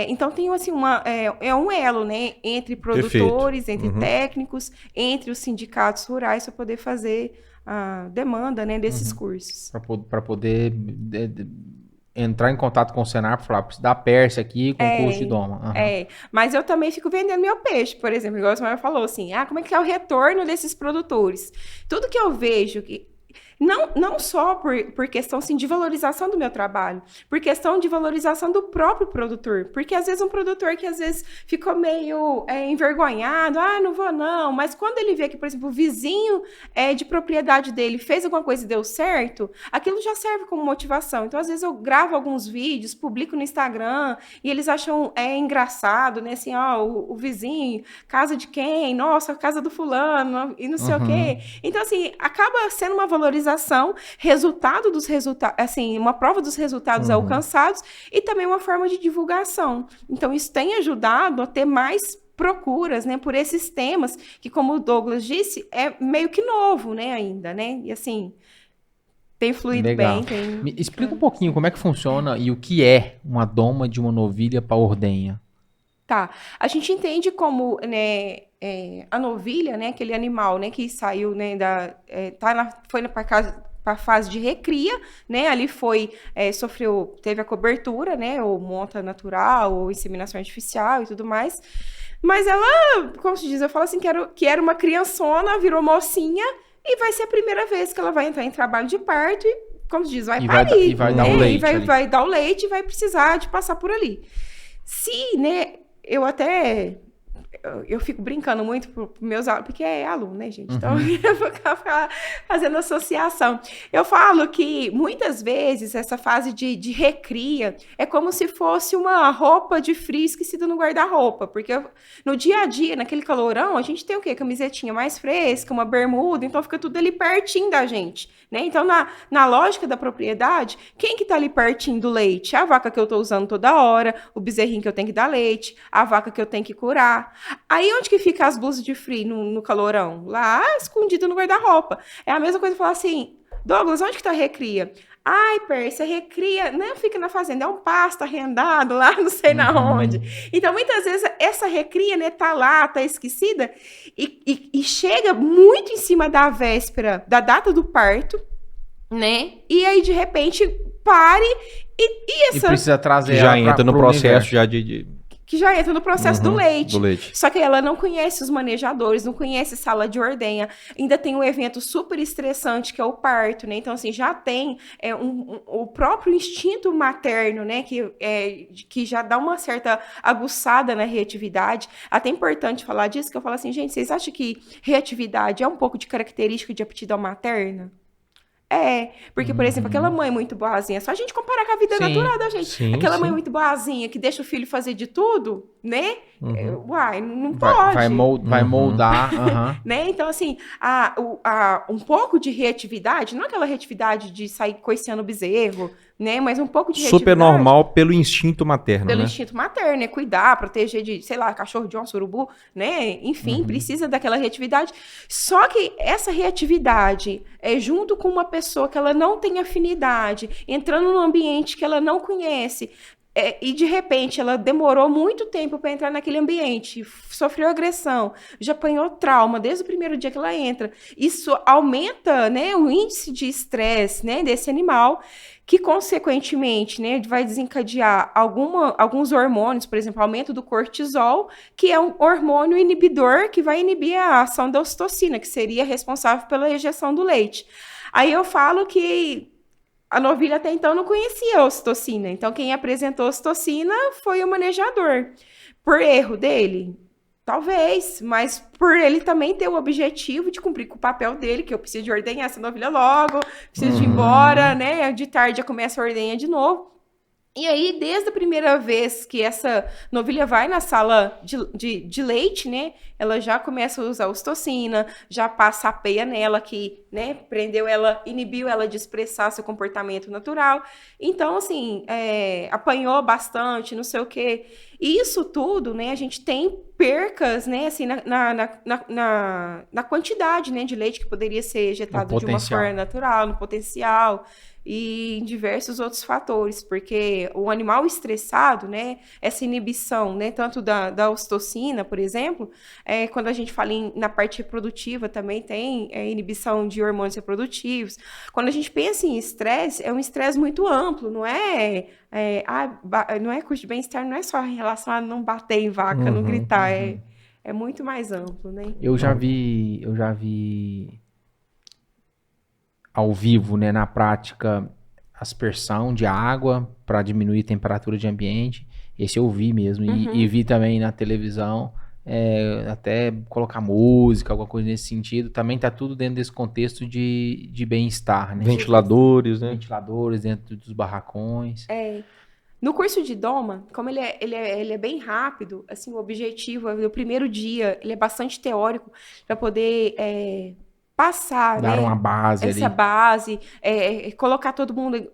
Então, tem assim, um elo, né, entre produtores, entre técnicos, entre os sindicatos rurais, para poder fazer a demanda, né, desses cursos.
Para poder entrar em contato com o Senar para falar, preciso da Pérsia aqui com o curso de doma.
Mas eu também fico vendendo meu peixe, por exemplo, igual o Ismael falou assim, como é que é o retorno desses produtores? Tudo que eu vejo Não só por questão assim, de valorização do meu trabalho, por questão de valorização do próprio produtor. Porque às vezes um produtor que às vezes ficou meio envergonhado, não vou não, mas quando ele vê que, por exemplo, o vizinho de propriedade dele fez alguma coisa e deu certo, aquilo já serve como motivação. Então, às vezes eu gravo alguns vídeos, publico no Instagram e eles acham engraçado, né? Assim, o vizinho, casa de quem? Nossa, casa do fulano e não sei o quê. Então, assim, acaba sendo uma valorização, resultado dos resultados, assim, uma prova dos resultados alcançados e também uma forma de divulgação. Então, isso tem ajudado a ter mais procuras, né, por esses temas que, como o Douglas disse, é meio que novo, né, ainda, né? E assim, tem fluído
Legal.
bem.
Me explica um pouquinho como é que funciona e o que é uma doma de uma novilha para ordenha.
Tá. A gente entende como, né, a novilha, né, aquele animal, né, que saiu, né, foi para a fase de recria, né, ali teve a cobertura, né, ou monta natural, ou inseminação artificial e tudo mais, mas ela, como se diz, eu falo assim, que era uma criançona, virou mocinha, e vai ser a primeira vez que ela vai entrar em trabalho de parto, e, como se diz, vai parir,
e vai dar o leite
vai dar o leite e vai precisar de passar por ali. Se, né, eu fico brincando muito para meus alunos, porque é aluno, né, gente? Então, eu vou ficar fazendo associação. Eu falo que, muitas vezes, essa fase de recria é como se fosse uma roupa de frio esquecida no guarda-roupa, porque no dia a dia, naquele calorão, a gente tem o quê? Camisetinha mais fresca, uma bermuda, então fica tudo ali pertinho da gente, né? Então, na lógica da propriedade, quem que tá ali pertinho do leite? A vaca que eu tô usando toda hora, o bezerrinho que eu tenho que dar leite, a vaca que eu tenho que curar. Aí onde que fica as blusas de frio no calorão? Lá, escondido no guarda-roupa. É a mesma coisa falar assim, Douglas, onde que tá a recria? Ai, Pérsia, recria, não fica na fazenda, é um pasto arrendado lá, não sei na onde. Então, muitas vezes, essa recria, né, tá lá, tá esquecida, e chega muito em cima da véspera, da data do parto, né? E aí, de repente, pare
e precisa trazer
já
ela
entra no
pro
processo
universo.
já de
que já entra no processo do leite.
do leite.
Só que ela não conhece os manejadores, não conhece sala de ordenha. Ainda tem um evento super estressante, que é o parto, né? Então, assim, já tem o próprio instinto materno, né? Que já dá uma certa aguçada na reatividade. Até é importante falar disso, que eu falo assim, gente, vocês acham que reatividade é um pouco de característica de aptidão materna? Porque, por exemplo, aquela mãe muito boazinha, só a gente comparar com a vida natural da gente.
Sim,
aquela
sim.
mãe muito boazinha, que deixa o filho fazer de tudo, né? Uai, não
Vai
pode.
vai moldar.
Né? Então, assim, um pouco de reatividade, não aquela reatividade de sair coiceando o bezerro, né? Mas um pouco de
Super
reatividade.
normal pelo instinto materno,
Pelo
né?
instinto materno, né? Cuidar, proteger de, sei lá, cachorro de onça, urubu, né? Enfim, precisa daquela reatividade. Só que essa reatividade junto com uma pessoa que ela não tem afinidade, entrando num ambiente que ela não conhece, e de repente ela demorou muito tempo para entrar naquele ambiente, sofreu agressão, já apanhou trauma desde o primeiro dia que ela entra. Isso aumenta, né, o índice de estresse, né, desse animal, que consequentemente, né, vai desencadear alguns hormônios, por exemplo, aumento do cortisol, que é um hormônio inibidor que vai inibir a ação da ocitocina, que seria responsável pela ejeção do leite. Aí eu falo que a novilha até então não conhecia a ocitocina. Então, quem apresentou a ocitocina foi o manejador. Por erro dele? Talvez, mas por ele também ter o objetivo de cumprir com o papel dele, que eu preciso de ordenhar essa novilha logo, preciso de ir embora, né? De tarde já começa a ordenha de novo. E aí, desde a primeira vez que essa novilha vai na sala de leite, né, ela já começa a usar ocitocina, já passa a peia nela, que, né, prendeu ela, inibiu ela de expressar seu comportamento natural. Então, assim, apanhou bastante, não sei o quê. E isso tudo, né, a gente tem percas, né, assim, na quantidade, né, de leite que poderia ser ejetado de uma forma natural, no potencial, e em diversos outros fatores, porque o animal estressado, né, essa inibição, né, tanto da ocitocina, por exemplo, quando a gente fala na parte reprodutiva, também tem inibição de hormônios reprodutivos. Quando a gente pensa em estresse, é um estresse muito amplo, não é custo de bem-estar, não é só em relação a não bater em vaca, não gritar, é muito mais amplo, né?
Eu já vi ao vivo, né, na prática, aspersão de água para diminuir a temperatura de ambiente. Esse eu vi mesmo. E vi também na televisão, até colocar música, alguma coisa nesse sentido. Também tá tudo dentro desse contexto de bem-estar, né?
Ventiladores, né?
Ventiladores dentro dos barracões.
No curso de Doma, como ele é bem rápido, assim, o objetivo, no primeiro dia, ele é bastante teórico para poder passar,
Dar
né,
uma base
essa
ali.
base, colocar todo mundo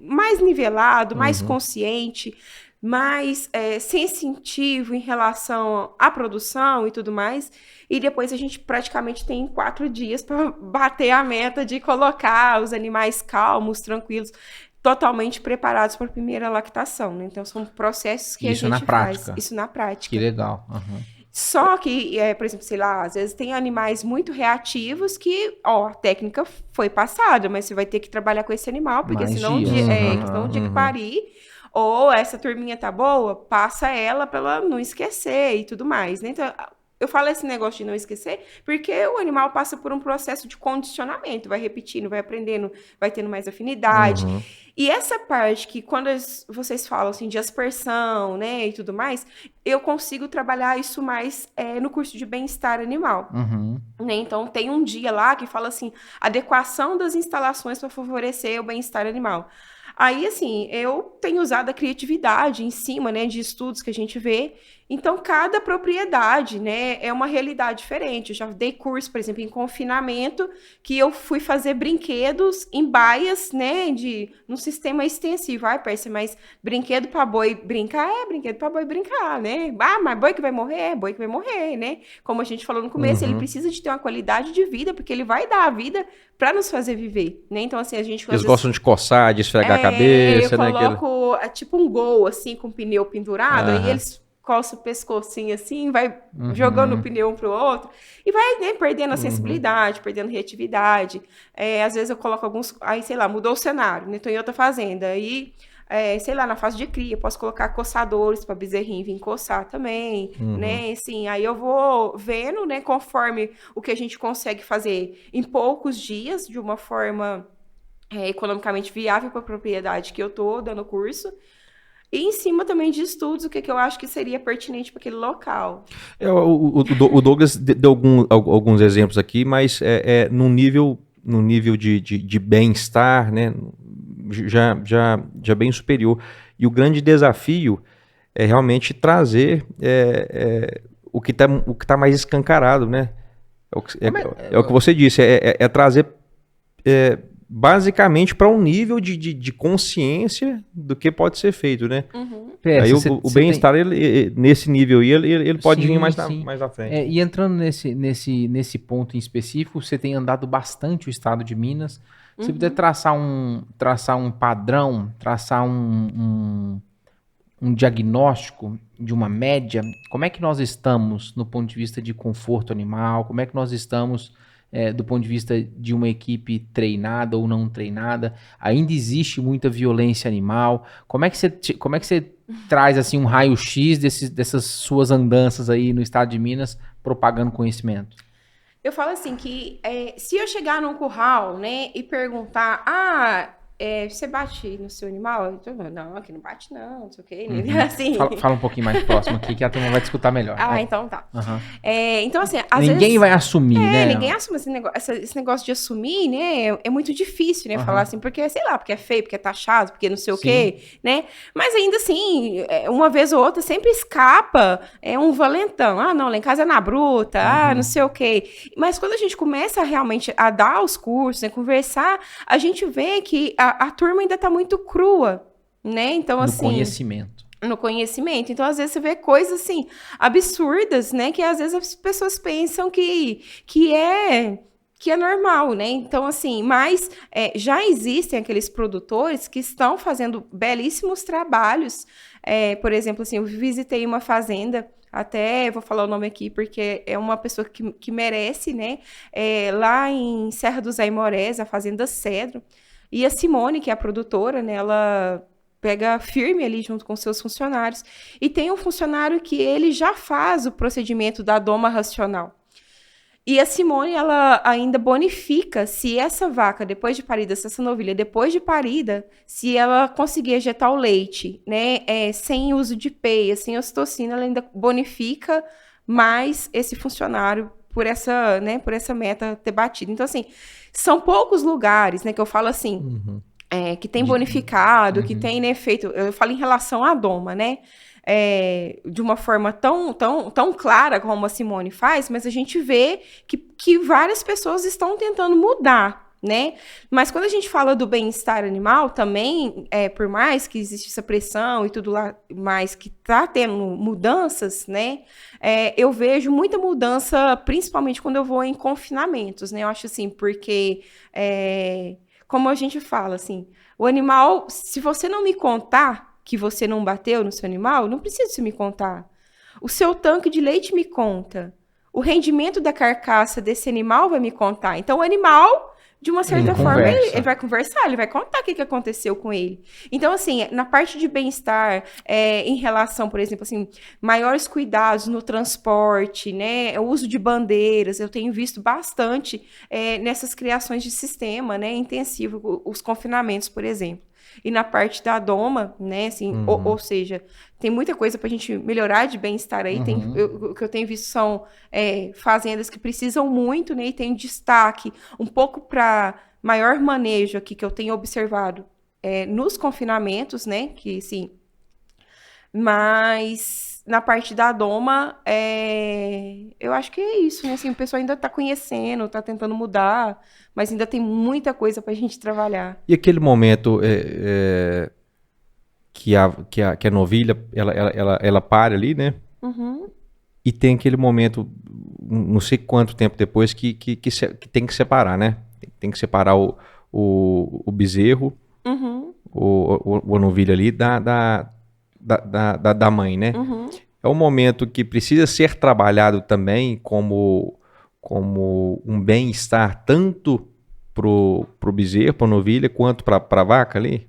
mais nivelado, mais
Uhum.
consciente, mais sensitivo em relação à produção e tudo mais. E depois a gente praticamente tem 4 dias para bater a meta de colocar os animais calmos, tranquilos, totalmente preparados para a primeira lactação, né? Então, são processos que
Isso
a
na
gente faz.
prática.
Isso na prática.
Que legal. Uhum.
Só que, por exemplo, sei lá, às vezes tem animais muito reativos que, a técnica foi passada, mas você vai ter que trabalhar com esse animal, porque
Mais
senão,
dias.
senão o dia que parir, ou essa turminha tá boa, passa ela para ela não esquecer e tudo mais, né? Então, eu falo esse negócio de não esquecer, porque o animal passa por um processo de condicionamento, vai repetindo, vai aprendendo, vai tendo mais afinidade. E essa parte que quando vocês falam assim de aspersão, né, e tudo mais, eu consigo trabalhar isso mais no curso de bem-estar animal.
Uhum.
Né? Então, tem um dia lá que fala assim, adequação das instalações para favorecer o bem-estar animal. Aí, assim, eu tenho usado a criatividade em cima, né, de estudos que a gente vê. Então, cada propriedade, né, é uma realidade diferente. Eu já dei curso, por exemplo, em confinamento, que eu fui fazer brinquedos em baias, né, num sistema extensivo. Ai, Pérsia, mas brinquedo para boi brincar? Brinquedo para boi brincar, né? Ah, mas boi que vai morrer? Boi que vai morrer, né? Como a gente falou no começo, ele precisa de ter uma qualidade de vida, porque ele vai dar a vida para nos fazer viver, né? Então, assim, a gente...
Eles gostam de coçar, de esfregar a cabeça,
eu
né?
coloco tipo um gol, assim, com o pneu pendurado, aí eles coçam o pescocinho assim, vai jogando o pneu um pro outro, e vai, né, perdendo a sensibilidade, perdendo reatividade. Às vezes eu coloco alguns... Aí, sei lá, mudou o cenário, né? Tô em outra fazenda, aí... sei lá, na fase de cria, posso colocar coçadores para bezerrinho vir coçar também, né, assim, aí eu vou vendo, né, conforme o que a gente consegue fazer em poucos dias, de uma forma economicamente viável para a propriedade que eu tô dando curso, e em cima também de estudos, o que eu acho que seria pertinente para aquele local.
O Douglas deu alguns exemplos aqui, mas no nível de bem-estar, né? Já bem superior. E o grande desafio é realmente trazer o que tá mais escancarado, né? É o que você disse, é trazer basicamente para um nível de consciência do que pode ser feito, né? Aí o bem-estar, nesse nível aí, ele pode vir mais à frente.
E entrando nesse ponto em específico, você tem andado bastante o estado de Minas. Se puder traçar um padrão, traçar um diagnóstico de uma média, como é que nós estamos no ponto de vista de conforto animal? Como é que nós estamos do ponto de vista de uma equipe treinada ou não treinada? Ainda existe muita violência animal? Como é que você traz assim um raio-x dessas suas andanças aí no estado de Minas, propagando conhecimento?
Eu falo assim que se eu chegar num curral, né, e perguntar, você bate no seu animal? Não, aqui não bate não sei o quê. Assim.
Fala um pouquinho mais próximo aqui que a turma vai te escutar melhor.
Então tá. Então assim, às
ninguém
vezes...
vai assumir, né?
Ninguém assume esse negócio de assumir, né? É muito difícil, né? Falar assim, porque, sei lá, porque é feio, porque é taxado, porque não sei o quê, né? Mas ainda assim, uma vez ou outra, sempre escapa um valentão. Ah, não, lá em casa é na bruta, não sei o quê. Mas quando a gente começa realmente a dar os cursos, né, conversar, a gente vê que a turma ainda tá muito crua, né? Então, assim... No conhecimento. Então, às vezes, você vê coisas, assim, absurdas, né? Que, às vezes, as pessoas pensam que é normal, né? Então, assim, mas já existem aqueles produtores que estão fazendo belíssimos trabalhos. Por exemplo, assim, eu visitei uma fazenda, até vou falar o nome aqui, porque é uma pessoa que merece, né? Lá em Serra dos Aimorés, a Fazenda Cedro. E a Simone, que é a produtora, né? Ela pega firme ali junto com seus funcionários. E tem um funcionário que ele já faz o procedimento da doma racional. E a Simone, ela ainda bonifica se essa vaca, depois de parida, se essa novilha, depois de parida, se ela conseguir ejetar o leite, né, sem uso de peia, sem ocitocina, ela ainda bonifica mais esse funcionário por essa, né, por essa meta ter batido. Então, assim, são poucos lugares, né, que eu falo assim, que tem bonificado, que tem, né, feito, eu falo em relação à doma, né, de uma forma tão clara como a Simone faz, mas a gente vê que várias pessoas estão tentando mudar, né? Mas quando a gente fala do bem-estar animal, também, por mais que existe essa pressão e tudo lá mais que está tendo mudanças, né? Eu vejo muita mudança, principalmente quando eu vou em confinamentos, né? Eu acho assim, porque, como a gente fala, assim, o animal, se você não me contar que você não bateu no seu animal, não precisa você me contar. O seu tanque de leite me conta. O rendimento da carcaça desse animal vai me contar. Então, o animal, de uma certa forma, ele vai conversar, ele vai contar o que aconteceu com ele. Então, assim, na parte de bem-estar, em relação, por exemplo, assim, maiores cuidados no transporte, né, o uso de bandeiras, eu tenho visto bastante nessas criações de sistema, né, intensivo, os confinamentos, por exemplo. E na parte da doma, né, assim, ou seja, tem muita coisa para a gente melhorar de bem-estar aí. O que eu tenho visto são fazendas que precisam muito, né, e tem destaque um pouco para maior manejo aqui que eu tenho observado nos confinamentos, né, que sim, mas na parte da doma, eu acho que é isso, né, assim, o pessoal ainda está conhecendo, está tentando mudar, mas ainda tem muita coisa para a gente trabalhar.
E aquele momento que a novilha, ela para ali, né? E tem aquele momento, não sei quanto tempo depois, que tem que separar, né? Tem que separar o bezerro, a novilha ali, da mãe, né? É um momento que precisa ser trabalhado também como um bem-estar tanto pro bezerro, pra novilha, quanto pra vaca ali?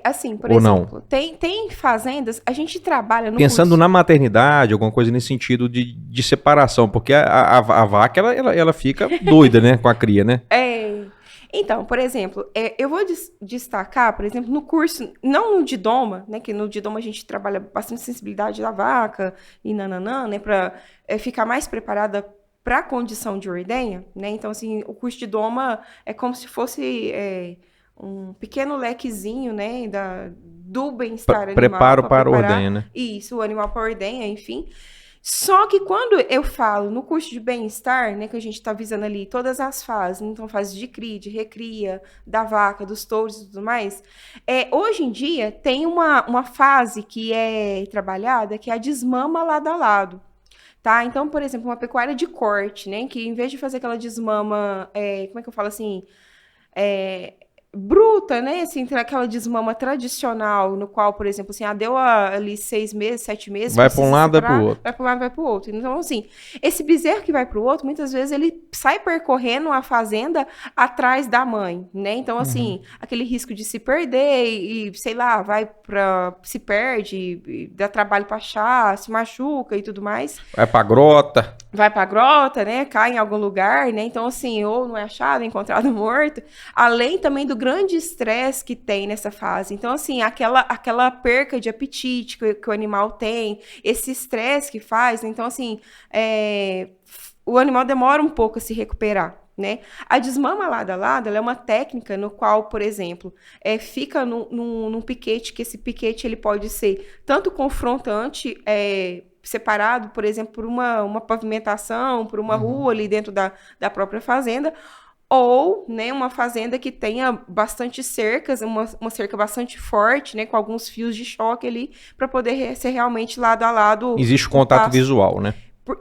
Assim, por
Ou
exemplo,
não?
tem fazendas, a gente trabalha no
Pensando
curso.
na maternidade, alguma coisa nesse sentido de separação, porque a vaca, ela fica doida, né, com a cria, né?
Então, por exemplo, eu vou destacar, por exemplo, no curso, não no de doma, né, que no de doma a gente trabalha bastante sensibilidade da vaca e nananã, né, para ficar mais preparada para a condição de ordenha, né? Então, assim, o curso de doma é como se fosse um pequeno lequezinho, né, do bem-estar animal.
Preparo para a ordenha, né?
Isso, o animal para a ordenha, enfim. Só que quando eu falo no curso de bem-estar, né, que a gente está visando ali todas as fases, então fase de cria, de recria, da vaca, dos touros e tudo mais, hoje em dia tem uma fase que é trabalhada, que é a desmama lado a lado. Tá? Então, por exemplo, uma pecuária de corte, né, que em vez de fazer aquela desmama, como é que eu falo assim, bruta, né? Assim, aquela desmama tradicional, no qual, por exemplo, assim, deu ali 6 meses, 7 meses.
Vai para um lado, vai para o outro.
Vai para um lado, vai para o outro. Então, assim, esse bezerro que vai para o outro, muitas vezes ele sai percorrendo a fazenda atrás da mãe, né? Então, assim, aquele risco de se perder e sei lá, se perde, dá trabalho para achar, se machuca e tudo mais.
Vai para a grota.
Vai para a grota, né? Cai em algum lugar, né? Então, assim, ou não é achado, é encontrado morto. Além também do grande estresse que tem nessa fase. Então, assim, aquela perca de apetite que o animal tem, esse estresse que faz. Então, assim, o animal demora um pouco a se recuperar. Né? A desmama lado a lado, ela é uma técnica no qual, por exemplo, fica num piquete, que esse piquete ele pode ser tanto confrontante, separado, por exemplo, por uma pavimentação, por uma rua ali dentro da própria fazenda, ou, né, uma fazenda que tenha bastante cercas, uma cerca bastante forte, né, com alguns fios de choque ali, para poder ser realmente lado a lado.
Existe contato visual, né?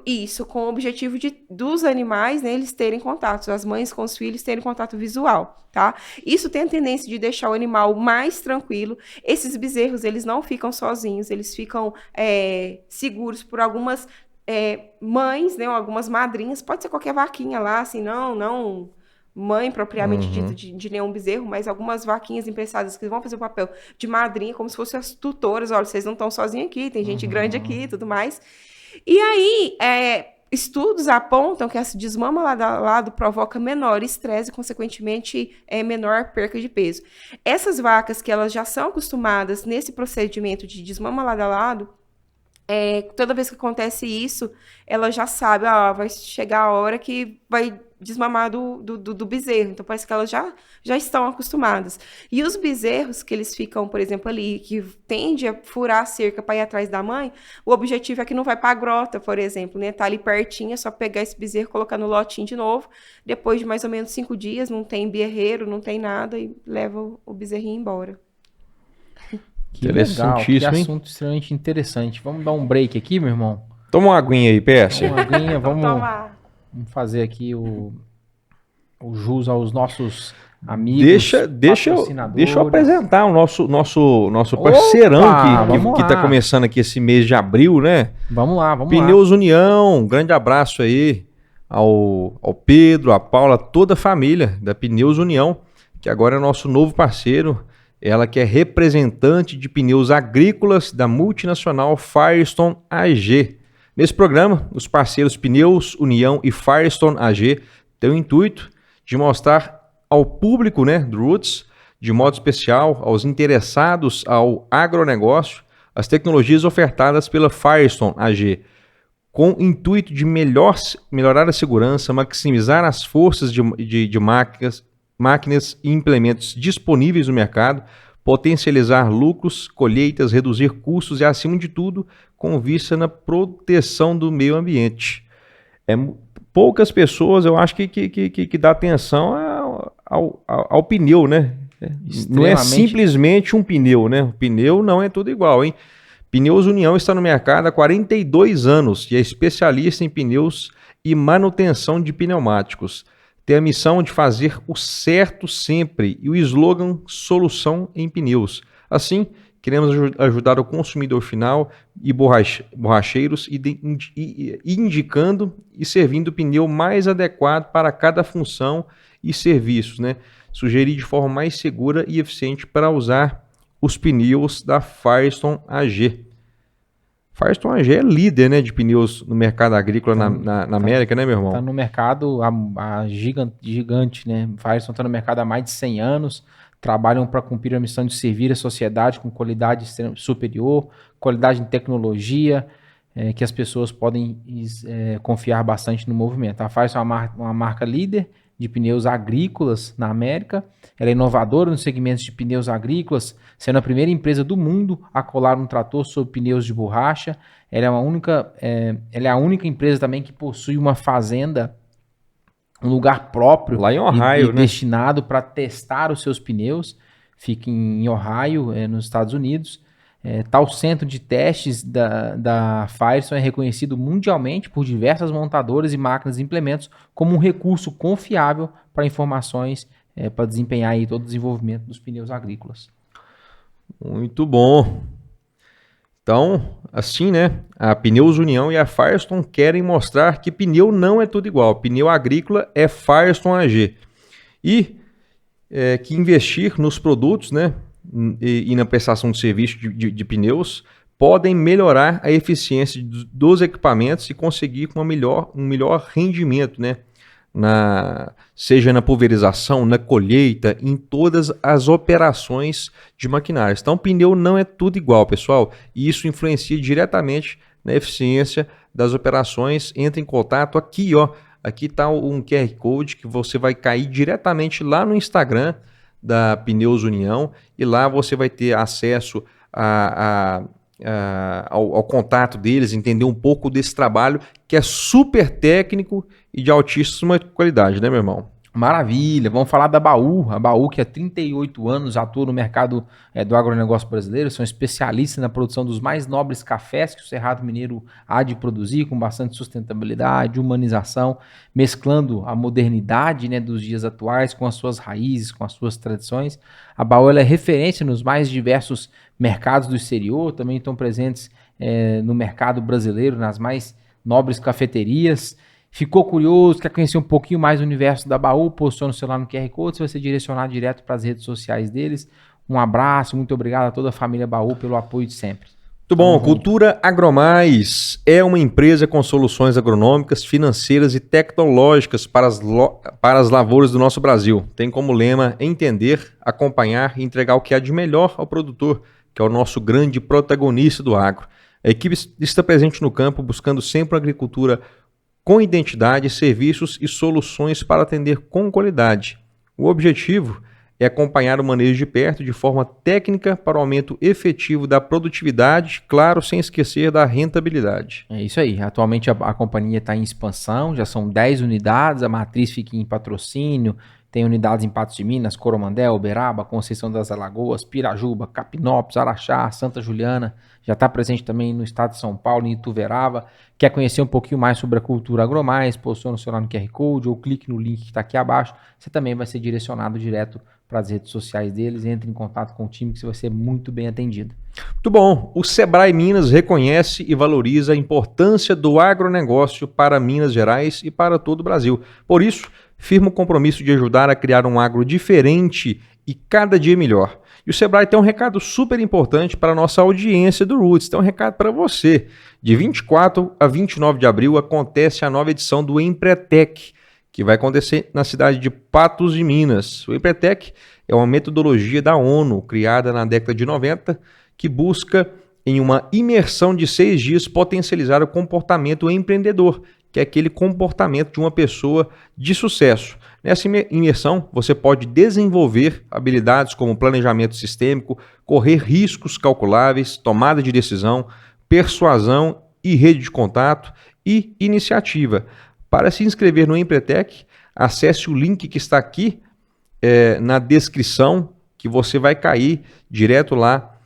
Isso, com o objetivo dos animais, né, eles terem contato, as mães com os filhos terem contato visual, tá? Isso tem a tendência de deixar o animal mais tranquilo. Esses bezerros, eles não ficam sozinhos, eles ficam seguros por algumas mães, né, ou algumas madrinhas, pode ser qualquer vaquinha lá, assim, não mãe propriamente dita de nenhum bezerro, mas algumas vaquinhas emprestadas que vão fazer o papel de madrinha, como se fossem as tutoras, olha, vocês não estão sozinhos aqui, tem gente grande aqui e tudo mais. E aí, Estudos apontam que essa desmama lado a lado provoca menor estresse e, consequentemente, menor perca de peso. Essas vacas que elas já são acostumadas nesse procedimento de desmama lado a lado, toda vez que acontece isso, ela já sabe, vai chegar a hora que vai desmamar do bezerro. Então, parece que elas já estão acostumadas. E os bezerros que eles ficam, por exemplo, ali, que tende a furar a cerca para ir atrás da mãe, o objetivo é que não vai para a grota, por exemplo, né? Tá ali pertinho, é só pegar esse bezerro, colocar no lotinho de novo. Depois de mais ou menos 5 dias, não tem berreiro, não tem nada, e leva o bezerrinho embora.
Que legal, que assunto extremamente interessante. Vamos dar um break aqui, meu irmão?
Toma uma aguinha aí, Pérsia.
Toma uma aguinha, vamos fazer aqui o jus aos nossos amigos.
Deixa eu apresentar o nosso parceirão que tá começando aqui esse mês de abril, né?
Vamos lá.
Pneus União, um grande abraço aí ao Pedro, a Paula, toda a família da Pneus União, que agora é nosso novo parceiro. Ela que é representante de pneus agrícolas da multinacional Firestone AG. Nesse programa, os parceiros Pneus União e Firestone AG têm o intuito de mostrar ao público, né, do Roots, de modo especial aos interessados ao agronegócio, as tecnologias ofertadas pela Firestone AG, com o intuito de melhorar a segurança, maximizar as forças de máquinas e implementos disponíveis no mercado, potencializar lucros, colheitas, reduzir custos e, acima de tudo, com vista na proteção do meio ambiente. Poucas pessoas, eu acho que dá atenção ao pneu, né? Não é simplesmente um pneu, né? O pneu não é tudo igual, hein? Pneus União está no mercado há 42 anos e é especialista em pneus e manutenção de pneumáticos. Tem a missão de fazer o certo sempre e o slogan Solução em Pneus. Assim, queremos ajudar o consumidor final e borracheiros indicando e servindo o pneu mais adequado para cada função e serviços, né? Sugerir de forma mais segura e eficiente para usar os pneus da Firestone AG. Firestone AG é líder, né, de pneus no mercado agrícola na América, né, meu irmão?
Está no mercado gigante, né? Firestone está no mercado há mais de 100 anos, trabalham para cumprir a missão de servir a sociedade com qualidade superior, qualidade em tecnologia, que as pessoas podem confiar bastante no movimento. A Firestone é uma marca líder de pneus agrícolas na América. Ela é inovadora nos segmentos de pneus agrícolas, sendo a primeira empresa do mundo a colar um trator sobre pneus de borracha. Ela é a única empresa também que possui uma fazenda, um lugar próprio
lá em Ohio, né?
Destinado para testar os seus pneus. Fica em Ohio, nos Estados Unidos. Tal centro de testes da Firestone é reconhecido mundialmente por diversas montadoras e máquinas e implementos como um recurso confiável para informações para desempenhar aí todo o desenvolvimento dos pneus agrícolas.
Muito bom. Então, assim, né? A Pneus União e a Firestone querem mostrar que pneu não é tudo igual. Pneu agrícola é Firestone AG. E que investir nos produtos, né? E na prestação de serviço de pneus podem melhorar a eficiência dos equipamentos e conseguir um melhor rendimento, né? Seja na pulverização, na colheita, em todas as operações de maquinários. Então, pneu não é tudo igual, pessoal, e isso influencia diretamente na eficiência das operações. Entre em contato aqui, ó. Aqui está um QR Code que você vai cair diretamente lá no Instagram da Pneus União, e lá você vai ter acesso ao contato deles, entender um pouco desse trabalho que é super técnico e de altíssima qualidade, né, meu irmão?
Maravilha, vamos falar da Baú. A Baú, que há 38 anos atua no mercado do agronegócio brasileiro, são especialistas na produção dos mais nobres cafés que o Cerrado Mineiro há de produzir, com bastante sustentabilidade, humanização, mesclando a modernidade, né, dos dias atuais com as suas raízes, com as suas tradições. A Baú ela é referência nos mais diversos mercados do exterior, também estão presentes no mercado brasileiro, nas mais nobres cafeterias. Ficou curioso, quer conhecer um pouquinho mais do universo da Baú? Posiciona o celular no QR Code, você vai ser direcionado direto para as redes sociais deles. Um abraço, muito obrigado a toda a família Baú pelo apoio de sempre.
Muito bom. Cultura Agromais é uma empresa com soluções agronômicas, financeiras e tecnológicas para as lavouras do nosso Brasil. Tem como lema entender, acompanhar e entregar o que há de melhor ao produtor, que é o nosso grande protagonista do agro. A equipe está presente no campo, buscando sempre uma agricultura com identidade, serviços e soluções para atender com qualidade. O objetivo é acompanhar o manejo de perto de forma técnica para o aumento efetivo da produtividade, claro, sem esquecer da rentabilidade.
É isso aí. Atualmente a companhia está em expansão, já são 10 unidades, a matriz fica em Patrocínio, tem unidades em Patos de Minas, Coromandel, Uberaba, Conceição das Alagoas, Pirajuba, Capinópolis, Araxá, Santa Juliana, já está presente também no estado de São Paulo, em Ituverava. Quer conhecer um pouquinho mais sobre a cultura Agromais, posiciona o celular no QR Code ou clique no link que está aqui abaixo, você também vai ser direcionado direto para as redes sociais deles, entre em contato com o time que você vai ser muito bem atendido.
Muito bom. O Sebrae Minas reconhece e valoriza a importância do agronegócio para Minas Gerais e para todo o Brasil. Por isso, firma o compromisso de ajudar a criar um agro diferente e cada dia melhor. E o Sebrae tem um recado super importante para a nossa audiência do Roots, tem um recado para você. De 24 a 29 de abril acontece a nova edição do Empretec, que vai acontecer na cidade de Patos de Minas. O Empretec é uma metodologia da ONU, criada na década de 90, que busca, em uma imersão de 6 dias, potencializar o comportamento empreendedor, que é aquele comportamento de uma pessoa de sucesso. Nessa imersão, você pode desenvolver habilidades como planejamento sistêmico, correr riscos calculáveis, tomada de decisão, persuasão e rede de contato e iniciativa. Para se inscrever no Empretec, acesse o link que está aqui na descrição, que você vai cair direto lá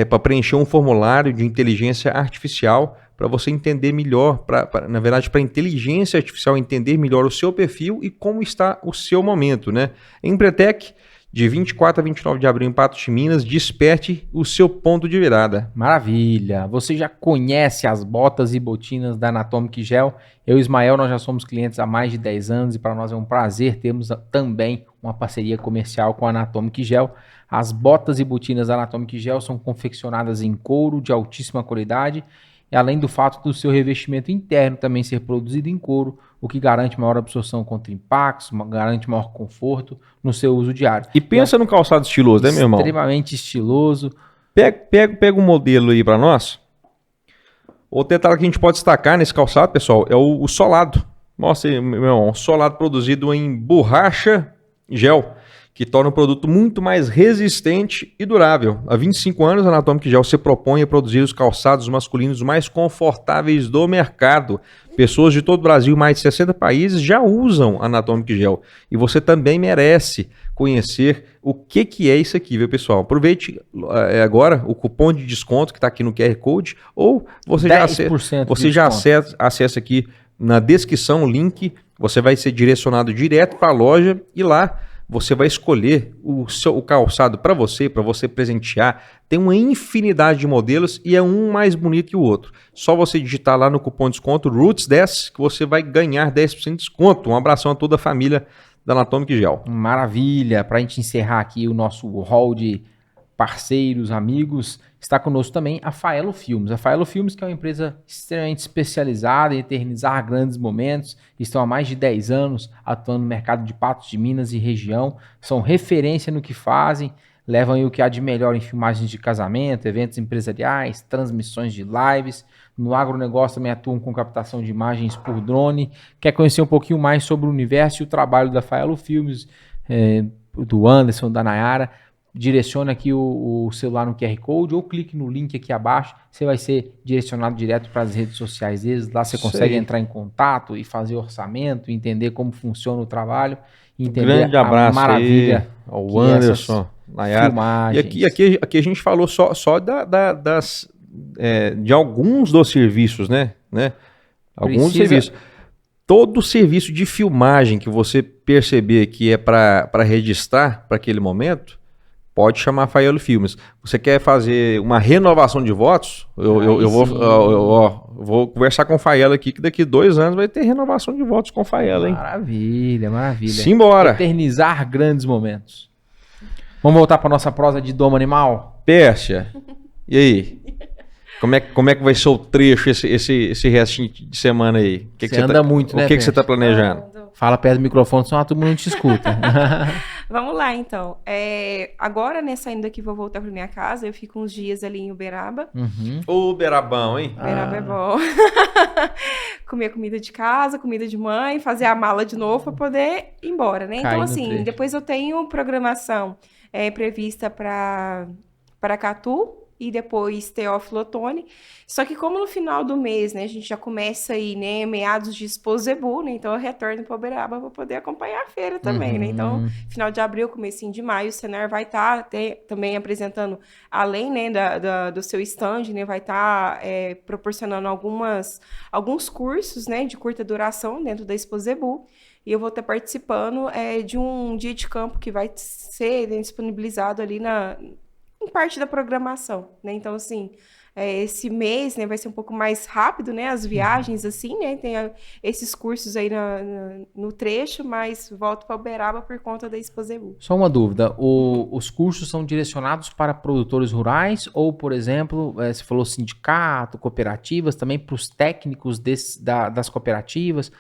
para preencher um formulário de inteligência artificial para você entender melhor, na verdade, para a inteligência artificial entender melhor o seu perfil e como está o seu momento, né? Empretec, de 24 a 29 de abril em Patos de Minas, desperte o seu ponto de virada.
Maravilha! Você já conhece as botas e botinas da Anatomic Gel? Eu e Ismael, nós já somos clientes há mais de 10 anos e para nós é um prazer termos também uma parceria comercial com a Anatomic Gel. As botas e botinas da Anatomic Gel são confeccionadas em couro de altíssima qualidade, e além do fato do seu revestimento interno também ser produzido em couro, o que garante maior absorção contra impactos, garante maior conforto no seu uso diário.
E pensa no calçado estiloso, né, meu irmão?
Extremamente estiloso.
Pega um modelo aí para nós. Outro detalhe que a gente pode destacar nesse calçado, pessoal, é o solado. Mostra aí, meu irmão, um solado produzido em borracha gel, que torna o produto muito mais resistente e durável. Há 25 anos, a Anatomic Gel se propõe a produzir os calçados masculinos mais confortáveis do mercado. Pessoas de todo o Brasil, mais de 60 países, já usam a Anatomic Gel. E você também merece conhecer o que é isso aqui, viu, pessoal? Aproveite agora o cupom de desconto que está aqui no QR Code, ou você já acessa aqui na descrição o link, você vai ser direcionado direto para a loja e lá você vai escolher o calçado para você presentear. Tem uma infinidade de modelos e é um mais bonito que o outro. Só você digitar lá no cupom de desconto ROOTS10 que você vai ganhar 10% de desconto. Um abração a toda a família da Anatomic Gel.
Maravilha! Para a gente encerrar aqui o nosso hall de parceiros, amigos, está conosco também a Faelo Filmes. A Faelo Filmes, que é uma empresa extremamente especializada em eternizar grandes momentos, estão há mais de 10 anos atuando no mercado de Patos de Minas e região, são referência no que fazem, levam aí o que há de melhor em filmagens de casamento, eventos empresariais, transmissões de lives. No agronegócio também atuam com captação de imagens por drone. Quer conhecer um pouquinho mais sobre o universo e o trabalho da Faelo Filmes, do Anderson, da Nayara? Direcione aqui o celular no QR Code ou clique no link aqui abaixo, você vai ser direcionado direto para as redes sociais deles, lá você consegue entrar em contato e fazer orçamento, entender como funciona o trabalho, entender
grande abraço
a maravilha
aí ao Anderson, Nayara. E aqui a gente falou só de alguns dos serviços, né? Alguns serviços. Todo serviço de filmagem que você perceber que é para registrar para aquele momento, pode chamar a Faelo Filmes. Você quer fazer uma renovação de votos? Eu vou conversar com o Faelo aqui, que daqui 2 anos vai ter renovação de votos com o Faelo, hein?
Maravilha, maravilha.
Simbora!
Eternizar grandes momentos. Vamos voltar para nossa prosa de Doma Animal?
Pérsia, e aí? Como é que vai ser o trecho esse restinho de semana aí?
Você anda muito, né,
O que você tá planejando?
Fala perto do microfone, senão a turma não te escuta.
Vamos lá, então. Agora, né, saindo daqui, vou voltar para minha casa. Eu fico uns dias ali em Uberaba.
Ô, Berabão, hein?
Uberaba é bom. Comer comida de casa, comida de mãe, fazer a mala de novo para poder ir embora, né?
Cair
Então,
no
assim,
trecho.
depois eu tenho programação prevista para Paracatu e depois Teófilo Otoni. Só que como no final do mês, né, a gente já começa aí, né, meados de Exposebu, né? Então eu retorno para Uberaba para poder acompanhar a feira também, né? Então, final de abril, comecinho de maio, o Senar vai estar também apresentando, além, né, do seu stand, né, vai estar proporcionando alguns cursos, né, de curta duração dentro da Exposebu. E eu vou estar participando de um dia de campo que vai ser, né, disponibilizado ali em parte da programação, né? Então, assim, esse mês, né, vai ser um pouco mais rápido, né? As viagens, assim, né? Tem esses cursos aí no trecho, mas volto para Uberaba por conta da Exposebu.
Só uma dúvida, os cursos são direcionados para produtores rurais ou, por exemplo, você falou sindicato, cooperativas, também para os técnicos das cooperativas?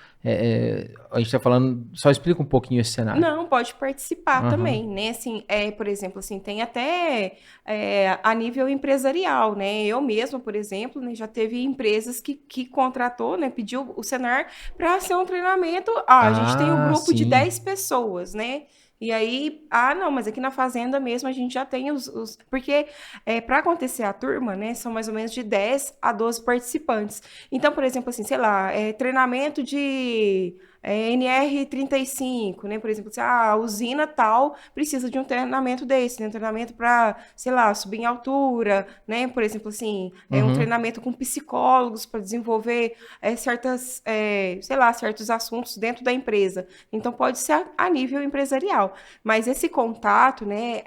A gente está falando, só explica um pouquinho esse cenário.
Não, pode participar também, né? Assim, por exemplo, assim, tem até a nível empresarial, né? Eu mesma, por exemplo, né, já teve empresas que contratou, né? Pediu o Senar para ser um treinamento. A gente tem um grupo de 10 pessoas, né? E aí, não, mas aqui na fazenda mesmo a gente já tem porque para acontecer a turma, né, são mais ou menos de 10 a 12 participantes. Então, por exemplo, assim, sei lá, treinamento de NR35, né? Por exemplo, a usina tal precisa de um treinamento desse, né? Um treinamento para, sei lá, subir em altura, né? Por exemplo, assim, um treinamento com psicólogos para desenvolver certos assuntos dentro da empresa. Então, pode ser a nível empresarial. Mas esse contato, né,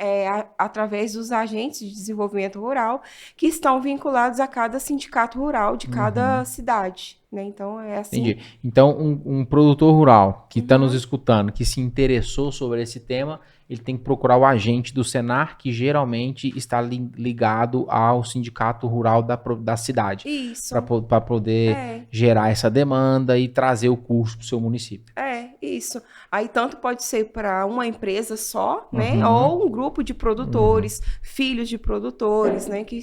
através dos agentes de desenvolvimento rural que estão vinculados a cada sindicato rural de cada cidade. Né? Então, é assim.
Entendi. Então, um produtor rural que está nos escutando, que se interessou sobre esse tema, ele tem que procurar o agente do Senar, que geralmente está ligado ao sindicato rural da cidade.
Isso.
Para poder gerar essa demanda e trazer o curso para o seu município.
Isso. Aí tanto pode ser para uma empresa só, né? Ou um grupo de produtores, filhos de produtores, né? Que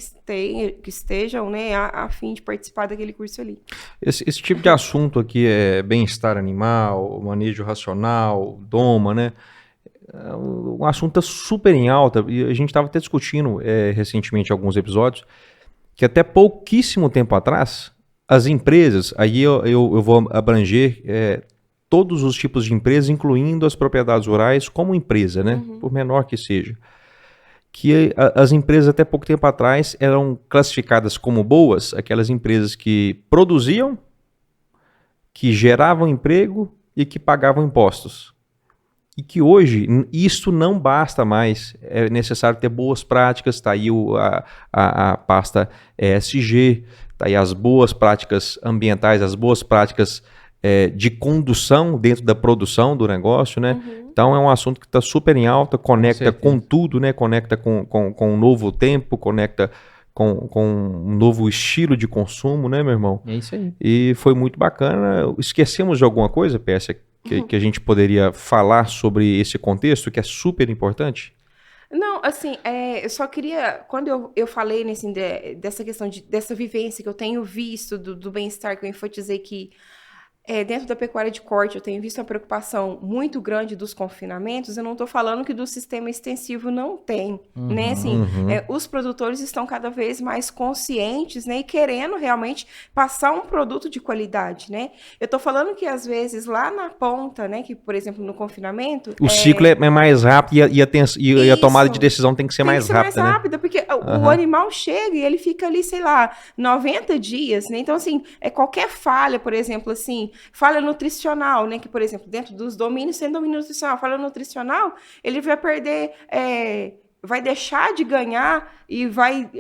estejam, né, a fim de participar daquele curso ali.
Esse tipo de assunto aqui é bem-estar animal, manejo racional, doma, né? Um assunto super em alta, e a gente estava até discutindo recentemente alguns episódios, que até pouquíssimo tempo atrás, as empresas, aí eu vou abranger todos os tipos de empresas, incluindo as propriedades rurais como empresa, né? Por menor que seja. Que as empresas até pouco tempo atrás eram classificadas como boas, aquelas empresas que produziam, que geravam emprego e que pagavam impostos. E que hoje isso não basta mais, é necessário ter boas práticas, está aí a pasta ESG, está aí as boas práticas ambientais, as boas práticas de condução dentro da produção do negócio, né? Então é um assunto que está super em alta, conecta com tudo, né? Conecta com um novo tempo, conecta com um novo estilo de consumo, né, meu irmão?
É isso aí.
E foi muito bacana. Esquecemos de alguma coisa, Pérsia, que a gente poderia falar sobre esse contexto, que é super importante?
Não, assim, eu só queria, quando eu falei dessa questão dessa vivência que eu tenho visto do bem-estar, que eu enfatizei que dentro da pecuária de corte eu tenho visto uma preocupação muito grande dos confinamentos, eu não estou falando que do sistema extensivo não tem, né? Assim, os produtores estão cada vez mais conscientes, né? E querendo realmente passar um produto de qualidade, né? Eu estou falando que às vezes lá na ponta, né? Que, por exemplo, no confinamento...
O ciclo é mais rápido e a tomada de decisão tem que ser mais rápida, né? Tem que ser mais rápida,
porque o animal chega e ele fica ali, sei lá, 90 dias, né? Então, assim, qualquer falha, por exemplo, assim, falha nutricional, né? Que, por exemplo, dentro dos domínios, sem domínio nutricional, falha nutricional, ele vai perder, vai deixar de ganhar e vai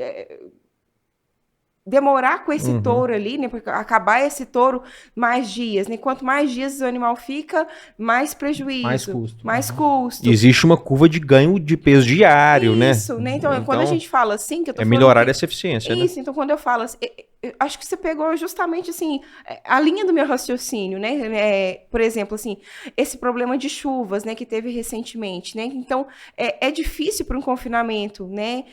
demorar com esse touro ali, né? Porque acabar esse touro mais dias, né? Quanto mais dias o animal fica, mais prejuízo.
Mais custo.
Mais custo.
Existe uma curva de ganho de peso diário, né?
Isso, né? Então, quando a gente fala assim, que eu tô
É
falando
melhorar
que-
essa eficiência, né?
Isso, então quando eu falo assim, eu acho que você pegou justamente assim a linha do meu raciocínio, né? Por exemplo, assim, esse problema de chuvas, né, que teve recentemente, né? Então é difícil para um confinamento, né?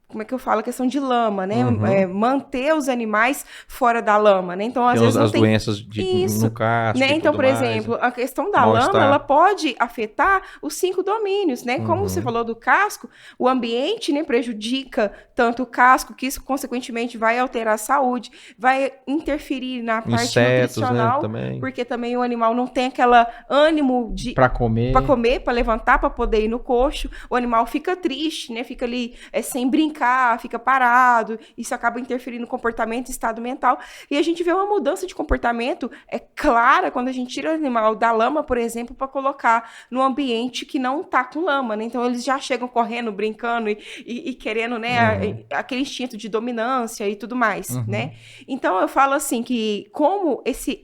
Como é que eu falo? A questão de lama, né? Manter os animais fora da lama, né? Então, às
Tem
vezes não
as
tem
doenças
isso,
no casco
né?
e
Então,
tudo
por
mais,
exemplo, a questão da
mal-estar.
lama, ela pode afetar os 5 domínios, né? Como você falou do casco, o ambiente, né, prejudica tanto o casco, que isso, consequentemente, vai alterar a saúde, vai interferir na parte
Insetos, né,
nutricional,
também.
porque também o animal não tem aquela ânimo de
Para comer.
para comer, para levantar, para poder ir no coxo, o animal fica triste, né? Fica ali sem brincar, fica parado, isso acaba interferindo no comportamento e estado mental. E a gente vê uma mudança de comportamento clara quando a gente tira o animal da lama, por exemplo, para colocar no ambiente que não tá com lama, né? Então eles já chegam correndo, brincando e querendo, né, aquele instinto de dominância e tudo mais, né? Então eu falo assim que como esse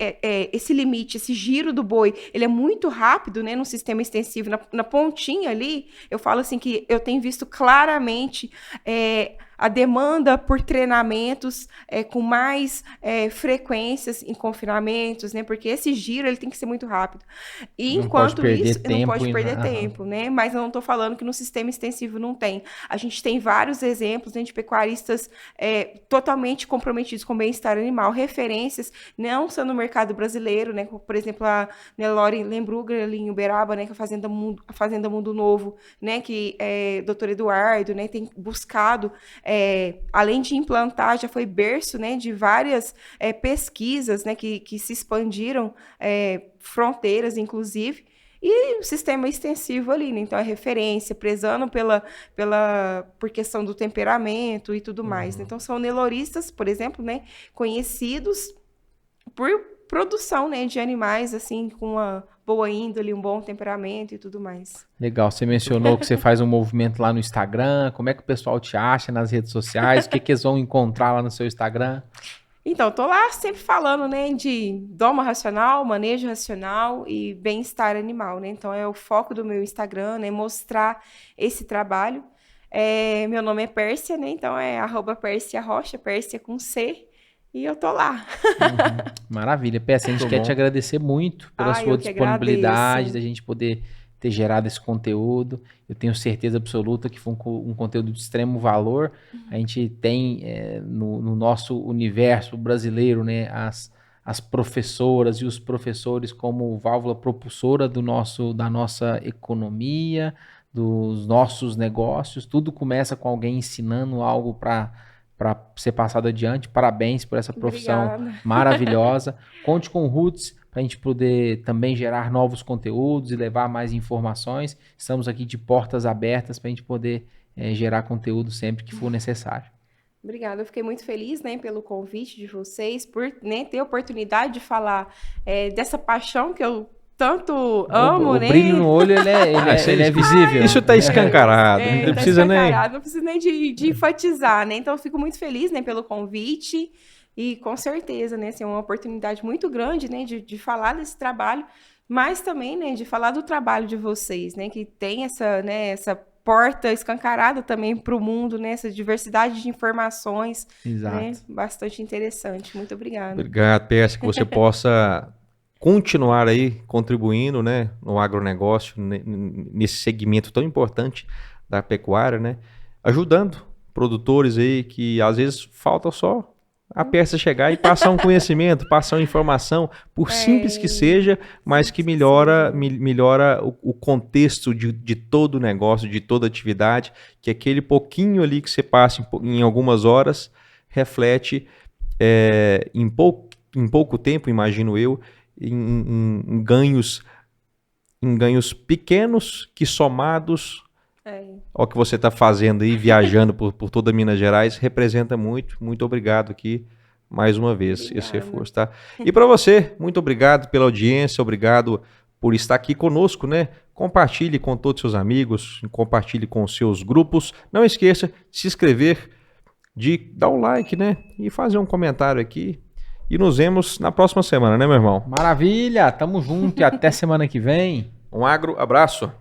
limite, esse giro do boi, ele é muito rápido, né, no sistema extensivo, na pontinha ali, eu falo assim que eu tenho visto claramente a demanda por treinamentos com mais frequências em confinamentos, né? Porque esse giro ele tem que ser muito rápido. E
Não
enquanto
pode perder
isso, não
tempo
pode
e
perder
não-
tempo, né? Mas eu não estou falando que no sistema extensivo não tem. A gente tem vários exemplos, né, de pecuaristas totalmente comprometidos com o bem-estar animal, referências, não só no mercado brasileiro, né? Como, por exemplo, a Nelore Lembruger ali em Uberaba, né? Que é a Fazenda Mundo Novo, né? Que Dr. Eduardo, né? Tem buscado além de implantar, já foi berço, né, de várias pesquisas, né, que se expandiram fronteiras, inclusive, e o sistema extensivo ali, né? Então é referência, prezando por questão do temperamento e tudo mais, né? Então são neloristas, por exemplo, né, conhecidos por produção, né, de animais assim com uma boa índole, um bom temperamento e tudo mais.
Legal, você mencionou que você faz um movimento lá no Instagram. Como é que o pessoal te acha nas redes sociais? O que eles vão encontrar lá no seu Instagram?
Então, tô lá sempre falando, né, de doma racional, manejo racional e bem-estar animal, né? Então, é o foco do meu Instagram, né, mostrar esse trabalho. Meu nome é Pérsia, né? Então, é @PérsiaRocha, Pérsia com C. E eu tô lá.
Maravilha. Peça, a gente
Muito
quer
bom.
te agradecer muito pela sua
Eu que
disponibilidade,
agradeço.
da gente poder ter gerado esse conteúdo. Eu tenho certeza absoluta que foi um conteúdo de extremo valor. A gente tem no nosso universo brasileiro, né, as professoras e os professores como válvula propulsora da nossa economia, dos nossos negócios. Tudo começa com alguém ensinando algo para ser passado adiante. Parabéns por essa profissão
Obrigada.
maravilhosa. Conte com o Roots para a gente poder também gerar novos conteúdos e levar mais informações. Estamos aqui de portas abertas para a gente poder gerar conteúdo sempre que for necessário.
Obrigada, eu fiquei muito feliz, né, pelo convite de vocês, por, né, ter a oportunidade de falar dessa paixão que eu tanto amo,
o
né?
brilho no olho ele é visível.
Isso tá escancarado, não
Tá
precisa nem...
escancarado, não precisa nem de enfatizar, né? Então, eu fico muito feliz, né, pelo convite e com certeza, né, assim, é uma oportunidade muito grande, né, de falar desse trabalho, mas também, né, de falar do trabalho de vocês, né, que tem essa porta escancarada também para o mundo, né, essa diversidade de informações,
Exato.
né, bastante interessante. Muito obrigada.
Obrigado, Pérsia, que você possa continuar aí contribuindo, né, no agronegócio, nesse segmento tão importante da pecuária, né, ajudando produtores aí que às vezes falta só a Pérsia chegar e passar um conhecimento, passar uma informação, por simples que seja, mas que melhora o contexto de todo o negócio, de toda atividade, que aquele pouquinho ali que você passa em algumas horas reflete em pouco tempo, imagino eu, em ganhos pequenos que somados ao que você está fazendo aí, viajando por toda Minas Gerais, representa muito. Muito obrigado aqui mais uma vez, esse reforço, tá? E para você, muito obrigado pela audiência, obrigado por estar aqui conosco, né? Compartilhe com todos os seus amigos, compartilhe com os seus grupos. Não esqueça de se inscrever de dar o like, né? E fazer um comentário aqui. E nos vemos na próxima semana, né, meu irmão?
Maravilha, tamo junto e até semana que vem.
Um agro abraço.